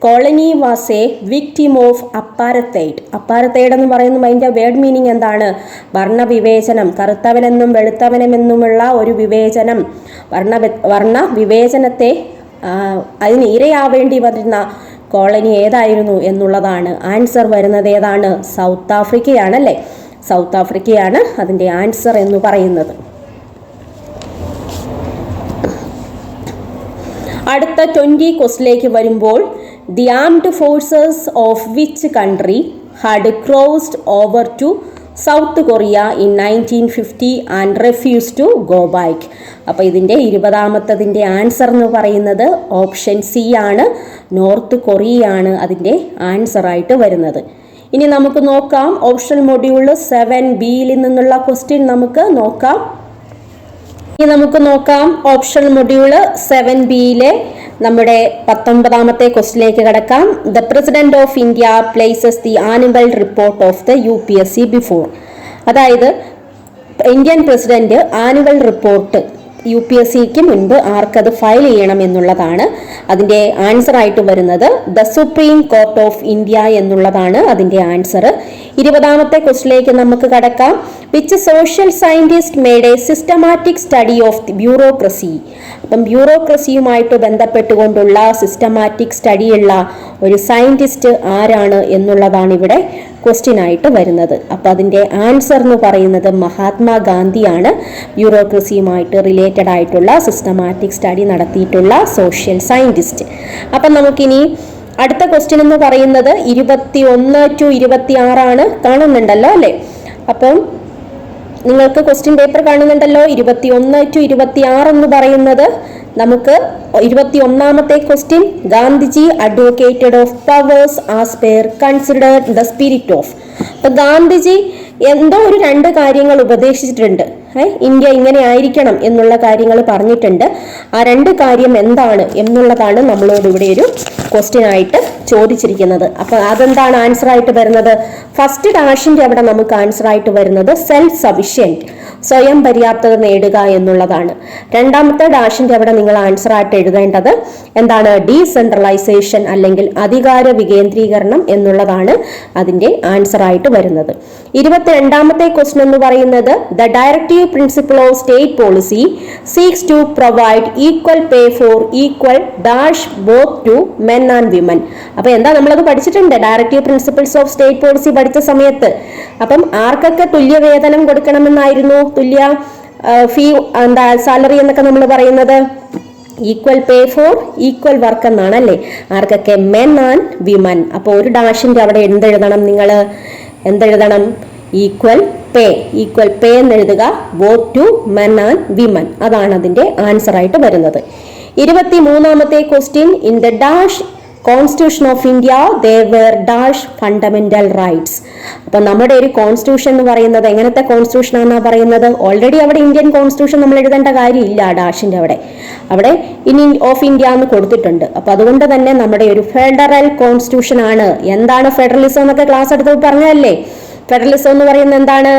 colony was a victim of apartheid? Apartheid എന്ന് പറയുമ്പോൾ അതിൻ്റെ വേർഡ് മീനിങ് എന്താണ്? വർണ്ണവിവേചനം, കറുത്തവനെന്നും വെളുത്തവനെന്നുമുള്ള ഒരു വിവേചനം, വർണ്ണ വിവേചനത്തെ അതിന് ഇരയാവേണ്ടി വരുന്ന കോളനി ഏതായിരുന്നു എന്നുള്ളതാണ്. ആൻസർ വരുന്നത് ഏതാണ്? സൗത്ത് ആഫ്രിക്കയാണല്ലേ. സൗത്ത് ആഫ്രിക്കയാണ് അതിൻ്റെ ആൻസർ എന്ന് പറയുന്നത്. അടുത്ത 20 ക്വസ്റ്റിലേക്ക് വരുമ്പോൾ the armed forces of which country had crossed over to South Korea in 1950 and refuse to go back? അപ്പോൾ ഇതിൻ്റെ 20ാമത്തതിൻ്റെ ആൻസർ എന്ന് പറയുന്നത് ഓപ്ഷൻ സി ആണ്. നോർത്ത് കൊറിയയാണ് അതിൻ്റെ ആൻസറായിട്ട് വരുന്നത്. ഇനി നമുക്ക് നോക്കാം ഓപ്ഷൻ മൊഡ്യൂൾ 7B നിന്നുള്ള ക്വസ്റ്റ്യൻ നമുക്ക് നോക്കാം. ഇനി നമുക്ക് നോക്കാം ഓപ്ഷൻ മൊഡ്യൂൾ 7B നമ്മുടെ 19ാമത്തെ ക്വസ്റ്റിലേക്ക് കടക്കാം. The president of India places the annual report of the UPSC before. അതായത് ഇന്ത്യൻ പ്രസിഡന്റ് ആനുവൽ റിപ്പോർട്ട് UPSCക്ക് മുൻപ് ആർക്കത് ഫയൽ ചെയ്യണം എന്നുള്ളതാണ് അതിൻ്റെ ആൻസർ ആയിട്ട് വരുന്നത്. The supreme court of India എന്നുള്ളതാണ് അതിൻ്റെ ആൻസർ. 20ാമത്തെ ക്വസ്റ്റിലേക്ക് നമുക്ക് കടക്കാം. Which social scientist made A systematic study of the bureaucracy? അപ്പം ബ്യൂറോക്രസിയുമായിട്ട് ബന്ധപ്പെട്ടുകൊണ്ടുള്ള സിസ്റ്റമാറ്റിക് സ്റ്റഡിയുള്ള ഒരു സയന്റിസ്റ്റ് ആരാണ് എന്നുള്ളതാണ് ഇവിടെ ക്വസ്റ്റ്യൻ ആയിട്ട് വരുന്നത്. അപ്പോൾ അതിൻ്റെ ആൻസർ എന്ന് പറയുന്നത് മഹാത്മാഗാന്ധിയാണ്. ബ്യൂറോക്രസിയുമായിട്ട് റിലേറ്റഡ് ആയിട്ടുള്ള സിസ്റ്റമാറ്റിക് സ്റ്റഡി നടത്തിയിട്ടുള്ള സോഷ്യൽ സയന്റിസ്റ്റ്. അപ്പം നമുക്കിനി അടുത്ത ക്വസ്റ്റ്യൻ എന്ന് പറയുന്നത് 21 to 26 കാണുന്നുണ്ടല്ലോ അല്ലേ? അപ്പം നിങ്ങൾക്ക് ക്വസ്റ്റ്യൻ പേപ്പർ കാണുന്നുണ്ടല്ലോ. 21 to 26 എന്ന് പറയുന്നത് നമുക്ക് 21ാമത്തെ question Gandhiji advocated of powers as per considered the spirit of. അപ്പം ഗാന്ധിജി എന്തോ ഒരു 2 കാര്യങ്ങൾ ഉപദേശിച്ചിട്ടുണ്ട്. ഇന്ത്യ ഇങ്ങനെ ആയിരിക്കണം എന്നുള്ള കാര്യങ്ങൾ പറഞ്ഞിട്ടുണ്ട്. ആ 2 കാര്യം എന്താണ് എന്നുള്ളതാണ് നമ്മളോട് ഇവിടെ ഒരു ക്വസ്റ്റ്യൻ ആയിട്ട് ചോദിച്ചിരിക്കുന്നത്. അപ്പോൾ അതെന്താണ് ആൻസർ ആയിട്ട് വരുന്നത്? ഫസ്റ്റ് ഡാഷിൻ്റെ അവിടെ നമുക്ക് ആൻസർ ആയിട്ട് വരുന്നത് സെൽഫ് സഫിഷ്യൻറ്റ്, സ്വയം പര്യാപ്തത നേടുക എന്നുള്ളതാണ്. 2ാമത്തെ ഡാഷിൻ്റെ അവിടെ നിങ്ങൾ ആൻസർ ആയിട്ട് എഴുതേണ്ടത് എന്താണ്? ഡീസെൻട്രലൈസേഷൻ അല്ലെങ്കിൽ അധികാര വികേന്ദ്രീകരണം എന്നുള്ളതാണ് അതിൻ്റെ ആൻസർ ആയിട്ട് വരുന്നത്. 22ാമത്തെ ക്വസ്റ്റ്യൻ എന്ന് പറയുന്നത് the directive principle of state policy seeks to provide equal pay for equal dash both to men and women. അപ്പോൾ എന്താ നമ്മളത് പഠിച്ചിട്ടുണ്ട് directive principles of state policy പഠിച്ച സമയത്ത്. അപ്പം ആർക്കൊക്കെ തുല്യ വേതനം കൊടുക്കണമെന്നായിരുന്നു, തുല്യ ഫീ എന്താ സാലറി എന്നൊക്കെ നമ്മൾ പറയുന്നത്? Equal pay for equal work എന്നാണ് അല്ലേ? ആർക്കൊക്കെ? Men and women. അപ്പോൾ ഒരു ഡാഷിന്റെ അവിടെ എന്തെഴുതണം? നിങ്ങൾ എന്തെഴുതണം? ഈക്വൽ പേ എന്ന് എഴുതുക. Both to men and women. അതാണ് അതിന്റെ ആൻസർ ആയിട്ട് വരുന്നത്. 23ാമത്തെ question, in the dash constitution of India there were dash fundamental rights. അപ്പൊ നമ്മുടെ ഒരു കോൺസ്റ്റിറ്റ്യൂഷൻ എന്ന് പറയുന്നത് എങ്ങനത്തെ കോൺസ്റ്റിറ്റ്യൂഷൻ ആണെന്നാ പറയുന്നത്? ഓൾറെഡി അവിടെ ഇന്ത്യൻ കോൺസ്റ്റിറ്റ്യൂഷൻ നമ്മൾ എഴുതേണ്ട കാര്യമില്ല. ഡാഷിന്റെ അവിടെ ഇൻ ഓഫ് ഇന്ത്യ എന്ന് കൊടുത്തിട്ടുണ്ട്. അപ്പൊ അതുകൊണ്ട് തന്നെ നമ്മുടെ ഒരു ഫെഡറൽ കോൺസ്റ്റിറ്റ്യൂഷൻ ആണ്. എന്താണ് ഫെഡറലിസം എന്നൊക്കെ ക്ലാസ് എടുത്തപ്പോൾ പറഞ്ഞതല്ലേ? ഫെഡറലിസം എന്ന് പറയുന്നത് എന്താണ്?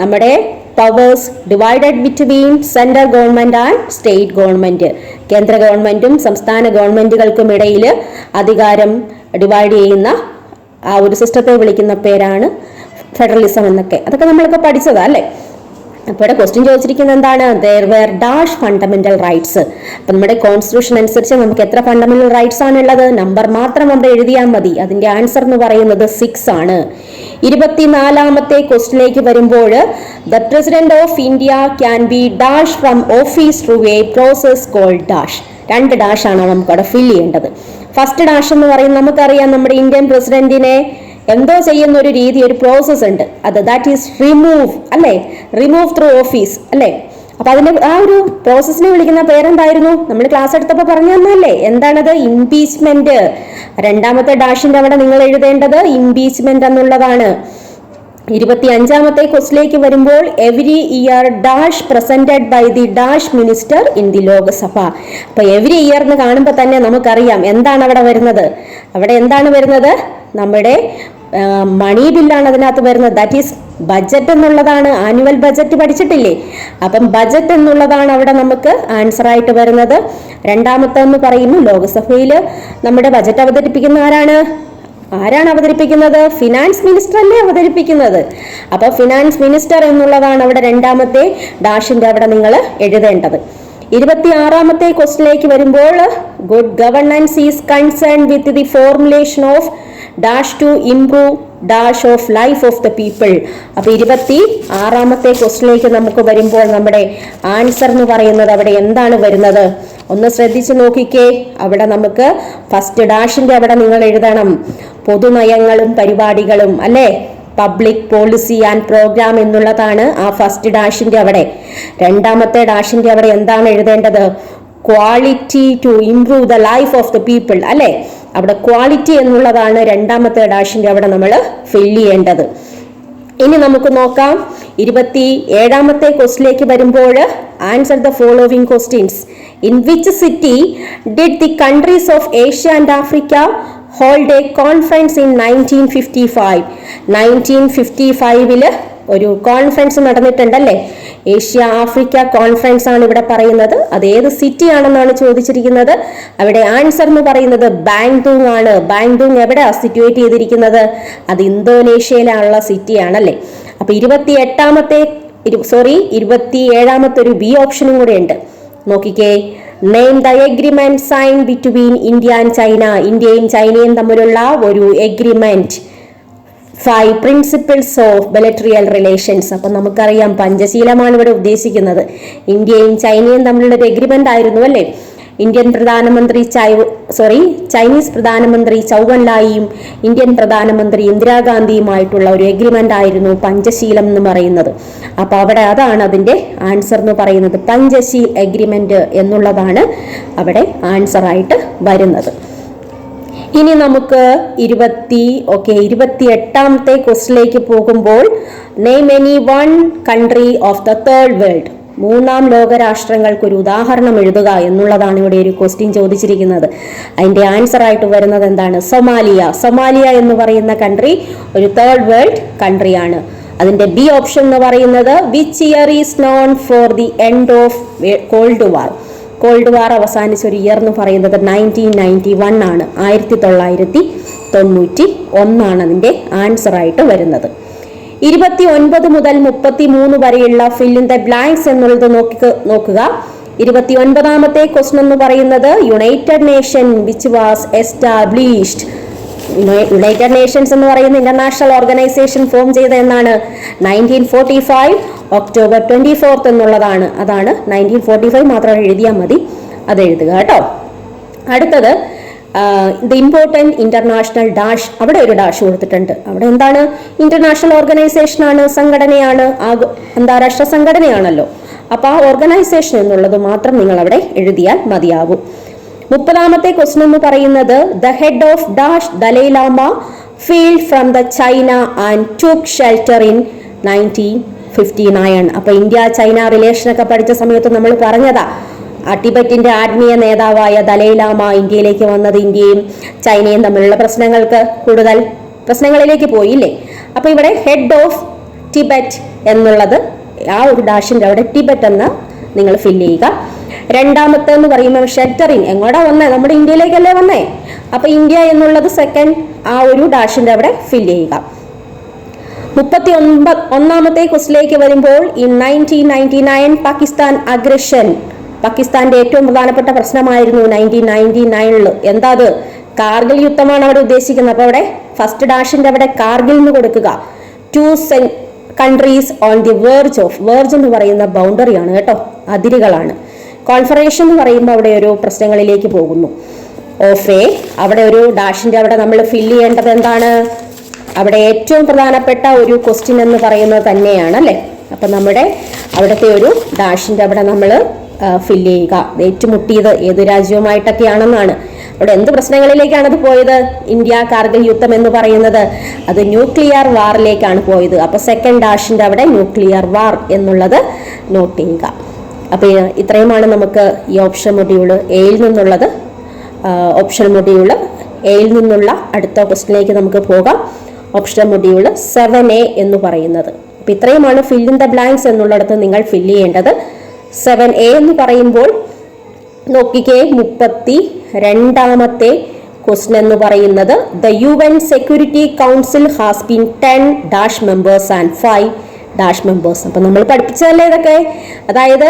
നമ്മുടെ powers divided between central government and state government. കേന്ദ്ര ഗവൺമെന്റും സംസ്ഥാന ഗവൺമെന്റുകൾക്കും ഇടയിൽ അധികാരം ഡിവൈഡ് ചെയ്യുന്ന ആ ഒരു സിസ്റ്റത്തെ വിളിക്കുന്ന പേരാണ് ഫെഡറലിസം എന്നൊക്കെ. അതൊക്കെ നമ്മളൊക്കെ പഠിച്ചതാ അല്ലേ? അപ്പോൾ ഇവിടെ ക്വസ്റ്റ്യൻ ചോദിച്ചിരിക്കുന്നത് എന്താണ്? there were dash fundamental rights. അപ്പൊ നമ്മുടെ കോൺസ്റ്റിറ്റ്യൂഷൻ അനുസരിച്ച് നമുക്ക് എത്ര ഫണ്ടമെന്റൽ റൈറ്റ്സ് ആണുള്ളത്? നമ്പർ മാത്രം അവിടെ എഴുതിയാൽ മതി. അതിന്റെ ആൻസർ എന്ന് പറയുന്നത് 6 ആണ്. 24ാമത്തെ ക്വസ്റ്റിലേക്ക് വരുമ്പോൾ, the president of India can be dash from office through a process called dash. 2 dash ആണ് നമുക്ക് അവിടെ ഫിൽ ചെയ്യേണ്ടത്. ഫസ്റ്റ് ഡാഷ് എന്ന് പറയുന്നത് നമുക്കറിയാം, നമ്മുടെ ഇന്ത്യൻ പ്രസിഡന്റിനെ എന്തോ ചെയ്യുന്ന ഒരു രീതി, ഒരു പ്രോസസ് ഉണ്ട്. അത് ദാറ്റ് ഈസ് റിമൂവ് അല്ലേ? റിമൂവ് ത്രൂ ഓഫീസ് അല്ലേ? അപ്പൊ അതിന്റെ ആ ഒരു പ്രോസസ്സിനെ വിളിക്കുന്ന പേരെന്തായിരുന്നു? നമ്മൾ ക്ലാസ് എടുത്തപ്പോൾ പറഞ്ഞു തന്നല്ലേ? എന്താണത്? ഇംപീച്ച്മെന്റ്. 2ാമത്തെ ഡാഷിന്റെ അവിടെ നിങ്ങൾ എഴുതേണ്ടത് ഇംപീച്ച്മെന്റ് എന്നുള്ളതാണ്. 25ാമത്തെ ക്വസ്റ്റിലേക്ക് വരുമ്പോൾ, every year dash presented by the dash minister in the Lok Sabha. അപ്പൊ എവരി ഇയർ എന്ന് കാണുമ്പോൾ തന്നെ നമുക്കറിയാം എന്താണ് അവിടെ വരുന്നത്. അവിടെ എന്താണ് വരുന്നത്? നമ്മുടെ മണി ബില്ലാണ് അതിനകത്ത് വരുന്നത്. ദാറ്റ് ഈസ് ബജറ്റ് എന്നുള്ളതാണ്. ആനുവൽ ബജറ്റ് പഠിച്ചിട്ടില്ലേ? അപ്പം ബജറ്റ് എന്നുള്ളതാണ് അവിടെ നമുക്ക് ആൻസർ ആയിട്ട് വരുന്നത്. 2ാമത്തെന്ന് പറയുന്നു, ലോകസഭയിൽ നമ്മുടെ ബജറ്റ് അവതരിപ്പിക്കുന്ന ആരാണ് അവതരിപ്പിക്കുന്നത്? ഫിനാൻസ് മിനിസ്റ്റർ അല്ലേ അവതരിപ്പിക്കുന്നത്. അപ്പൊ ഫിനാൻസ് മിനിസ്റ്റർ എന്നുള്ളതാണ് അവിടെ 2ാമത്തെ ഡാഷിന്റെ അവിടെ നിങ്ങൾ എഴുതേണ്ടത്. 26ാമത്തെ ക്വസ്റ്റിലേക്ക് വരുമ്പോൾ, good governance is concern with the formulation of dash to improve dash of life of the people. അപ്പൊ 26ാമത്തെ ക്വസ്റ്റിലേക്ക് നമുക്ക് വരുമ്പോൾ നമ്മുടെ ആൻസർ എന്ന് പറയുന്നത് അവിടെ എന്താണ് വരുന്നത്? ഒന്ന് ശ്രദ്ധിച്ചു നോക്കിക്കേ. അവിടെ നമുക്ക് ഫസ്റ്റ് ഡാഷിന്റെ അവിടെ നിങ്ങൾ എഴുതണം പൊതുനയങ്ങളും പരിപാടികളും അല്ലേ? പബ്ലിക് പോളിസി ആൻഡ് പ്രോഗ്രാം എന്നുള്ളതാണ് ആ ഫസ്റ്റ് ഡാഷിന്റെ അവിടെ. 2ാമത്തെ ഡാഷിന്റെ അവിടെ എന്താണ് എഴുതേണ്ടത്? Quality to improve the life of the people അല്ലേ? അവിടെ ക്വാളിറ്റി എന്നുള്ളതാണ് 2ാമത്തെ ഡാഷിന്റെ അവിടെ നമ്മൾ ഫിൽ ചെയ്യേണ്ടത്. ഇനി നമുക്ക് നോക്കാം 27ാമത്തെ ക്വസ്റ്റിലേക്ക് വരുമ്പോൾ, answer the following questions. In which city did the countries of Asia and Africa hold A conference in 1955? 1955 ഒരു കോൺഫറൻസ് നടന്നിട്ടുണ്ടല്ലേ? ഏഷ്യ ആഫ്രിക്ക കോൺഫറൻസ് ആണ് ഇവിടെ പറയുന്നത്. അത് ഏത് സിറ്റി ആണെന്നാണ് ചോദിച്ചിരിക്കുന്നത്. അവിടെ ആൻസർ എന്ന് പറയുന്നത് ബാങ്ഡൂങ് ആണ്. ബാങ്ഡൂങ് എവിടെയാണ് സിറ്റുവേറ്റ് ചെയ്തിരിക്കുന്നത്? അത് ഇന്തോനേഷ്യയിലുള്ള സിറ്റി ആണല്ലേ? അപ്പൊ 27ാമത്തെ ഒരു ബി ഓപ്ഷനും കൂടെ ഉണ്ട്. നോക്കിക്കേ, name the agreement sign between India and China. ഇന്ത്യയും ചൈനയും തമ്മിലുള്ള ഒരു agreement. 5 principles of bilateral relations. അപ്പൊ നമുക്കറിയാം പഞ്ചശീലമാണ് ഇവിടെ ഉദ്ദേശിക്കുന്നത്. ഇന്ത്യയും ചൈനയും തമ്മിലുള്ള ഒരു എഗ്രിമെന്റ് ആയിരുന്നു അല്ലേ? ചൈനീസ് പ്രധാനമന്ത്രി ചൗവൻലായിയും ഇന്ത്യൻ പ്രധാനമന്ത്രി ഇന്ദിരാഗാന്ധിയുമായിട്ടുള്ള ഒരു എഗ്രിമെന്റ് ആയിരുന്നു പഞ്ചശീലം എന്ന് പറയുന്നത്. അപ്പൊ അവിടെ അതാണ് അതിന്റെ ആൻസർ എന്ന് പറയുന്നത്. പഞ്ചശീൽ എഗ്രിമെന്റ് എന്നുള്ളതാണ് അവിടെ ആൻസർ ആയിട്ട് വരുന്നത്. ഇനി നമുക്ക് 28ാമത്തെ ക്വസ്റ്റിലേക്ക് പോകുമ്പോൾ, name any one country of the third world. 3ാം ലോക രാഷ്ട്രങ്ങൾക്ക് ഒരു ഉദാഹരണം എഴുതുക എന്നുള്ളതാണ് ഇവിടെ ഒരു ക്വസ്റ്റ്യൻ ചോദിച്ചിരിക്കുന്നത്. അതിന്റെ ആൻസർ ആയിട്ട് വരുന്നത് എന്താണ്? സൊമാലിയ. സൊമാലിയ എന്ന് പറയുന്ന കൺട്രി ഒരു തേർഡ് വേൾഡ് കൺട്രിയാണ്. അതിന്റെ ബി ഓപ്ഷൻ എന്ന് പറയുന്നത്, which year is known for the end of called war. Called വാർ അവസാനിച്ച ഒരു ഇയർ എന്ന് പറയുന്നത് 1991 ആണ്. 1991 അതിന്റെ ആൻസർ ആയിട്ട് വരുന്നത്. 29 മുതൽ 33 വരെയുള്ള ഫിൽ ഇൻ ദ ബ്ലാങ്ക്സ് എന്നുള്ളത് നോക്കുക. 29ാമത്തെ ക്വസ്റ്റ്യൻ എന്ന് പറയുന്നത്, United nation which was established. United Nations എന്ന് പറയുന്ന ഇന്റർനാഷണൽ ഓർഗനൈസേഷൻ ഫോം ചെയ്ത എന്നാണ്? 1945 ഒക്ടോബർ 24 എന്നുള്ളതാണ്. അതാണ് 1945 മാത്രം എഴുതിയാൽ മതി. അത് എഴുതുക കേട്ടോ. അടുത്തത് ദ ഇമ്പോർട്ടൻറ്റ് ഇന്റർനാഷണൽ ഡാഷ്, അവിടെ ഒരു ഡാഷ് കൊടുത്തിട്ടുണ്ട്. അവിടെ എന്താണ്? ഇന്റർനാഷണൽ ഓർഗനൈസേഷൻ ആണ്, സംഘടനയാണ്, അന്താരാഷ്ട്ര സംഘടനയാണല്ലോ. അപ്പോൾ ആ ഓർഗനൈസേഷൻ എന്നുള്ളത് മാത്രം നിങ്ങൾ അവിടെ എഴുതിയാൽ മതിയാവും. 30ാമത്തെ ക്വസ്റ്റ്യൻ എന്ന് പറയുന്നത് the head of dash Dalai Lama field from the China and took shelter in 1959. അപ്പൊ ഇന്ത്യ ചൈന റിലേഷനൊക്കെ പഠിച്ച സമയത്ത് നമ്മൾ പറഞ്ഞതാ, ടിബറ്റിന്റെ ആത്മീയ നേതാവായ ദലൈലാമ ഇന്ത്യയിലേക്ക് വന്നത് ഇന്ത്യയും ചൈനയും തമ്മിലുള്ള കൂടുതൽ പ്രശ്നങ്ങളിലേക്ക് പോയില്ലേ. അപ്പൊ ഇവിടെ ഹെഡ് ഓഫ് ടിബറ്റ് എന്നുള്ളത് ആ ഒരു ഡാഷിന്റെ അവിടെ ടിബറ്റ് എന്ന് നിങ്ങൾ ഫില്ല് ചെയ്യുക. രണ്ടാമത്തെ എന്ന് പറയുമ്പോൾ ഷെൽട്ടറിങ്, എങ്ങോട്ടാ വന്നേ? നമ്മുടെ ഇന്ത്യയിലേക്കല്ലേ വന്നേ. അപ്പൊ ഇന്ത്യ എന്നുള്ളത് സെക്കൻഡ് ആ ഒരു ഡാഷിന്റെ അവിടെ ഫില്ല് ചെയ്യുക. 31ാമത്തെ ക്വസ്റ്റിലേക്ക് വരുമ്പോൾ ഇൻ 1999 പാകിസ്ഥാൻ അഗ്രഷൻ, പാകിസ്ഥാന്റെ ഏറ്റവും പ്രധാനപ്പെട്ട പ്രശ്നമായിരുന്നു 1999. എന്താ അത്? കാർഗിൽ യുദ്ധമാണ് അവിടെ ഉദ്ദേശിക്കുന്നത്. അപ്പൊ അവിടെ ഫസ്റ്റ് ഡാഷിന്റെ അവിടെ കാർഗിൽ എന്ന് കൊടുക്കുക. 2 കൺട്രീസ് ഓൺ ദി വേർജ് എന്ന് പറയുന്ന ബൗണ്ടറിയാണ് കേട്ടോ, അതിരുകളാണ്. കോൺഫറേഷൻ എന്ന് പറയുമ്പോൾ അവിടെ ഒരു പ്രശ്നങ്ങളിലേക്ക് പോകുന്നു. അവിടെ ഒരു ഡാഷിന്റെ അവിടെ നമ്മൾ ഫില്ല് ചെയ്യേണ്ടത് എന്താണ്? അവിടെ ഏറ്റവും പ്രധാനപ്പെട്ട ഒരു ക്വസ്റ്റ്യൻ എന്ന് പറയുന്നത് തന്നെയാണ് അല്ലേ. അപ്പൊ നമ്മുടെ അവിടുത്തെ ഒരു ഡാഷിന്റെ അവിടെ നമ്മൾ ഫില്ല് ചെയ്യുക. ഏറ്റുമുട്ടിയത് ഏത് രാജ്യവുമായിട്ടൊക്കെയാണെന്നാണ്. അവിടെ എന്ത് പ്രശ്നങ്ങളിലേക്കാണ് അത് പോയത്? ഇന്ത്യ കാർഗിൽ യുദ്ധം എന്ന് പറയുന്നത് അത് ന്യൂക്ലിയർ വാറിലേക്കാണ് പോയത്. അപ്പൊ സെക്കൻഡ് ഡാഷിന്റെ അവിടെ ന്യൂക്ലിയർ വാർ എന്നുള്ളത് നോട്ട് ചെയ്യുക. അപ്പൊ ഇത്രയുമാണ് നമുക്ക് ഈ ഓപ്ഷൻ മൊഡ്യൂള് എയിൽ നിന്നുള്ളത്. ഓപ്ഷൻ മൊഡ്യൂള് എയിൽ നിന്നുള്ള അടുത്ത ക്വസ്റ്റിനിലേക്ക് നമുക്ക് പോകാം. ഓപ്ഷൻ മൊഡ്യൂള് 7A എന്ന് പറയുന്നത്. അപ്പൊ ഇത്രയുമാണ് ഫിൽ ഇൻ ദ ബ്ലാങ്ക്സ് എന്നുള്ളിടത്ത് നിങ്ങൾ ഫില്ല് ചെയ്യേണ്ടത്. 7A എന്ന് പറയുമ്പോൾ നോക്കിക്കേ, 32ാമത്തെ ക്വസ്റ്റ്യൻ എന്ന് പറയുന്നത് the UN security council has been 10 dash members and 5 dash members. അപ്പൊ നമ്മൾ പഠിപ്പിച്ചതല്ലേ ഇതൊക്കെ. അതായത്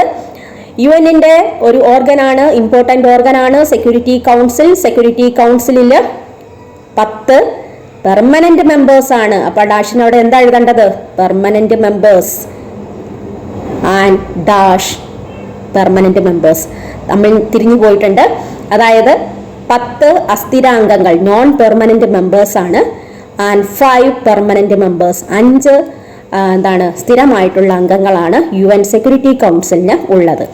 UN-ന്റെ ഒരു ഓർഗനാണ്, ഇമ്പോർട്ടൻ്റ് ഓർഗനാണ് സെക്യൂരിറ്റി കൗൺസിൽ. സെക്യൂരിറ്റി കൗൺസിലിൽ 10 പെർമനന്റ് മെമ്പേഴ്സ് ആണ്. അപ്പൊ ഡാഷിനവിടെ എന്താ എഴുതേണ്ടത്? Permanent members and dash permanent members. നമ്മൾ തിരിഞ്ഞു പോയിട്ടുണ്ട്. അതായത് 10 അസ്ഥിരാംഗങ്ങൾ നോൺ പെർമനന്റ് മെമ്പേഴ്സ് ആണ് ആൻഡ് 5 പെർമനന്റ് മെമ്പേഴ്സ്, 5 സ്ഥിരമായിട്ടുള്ള അംഗങ്ങളാണ് UN സെക്യൂരിറ്റി കൗൺസിലിന് ഉള്ളത്.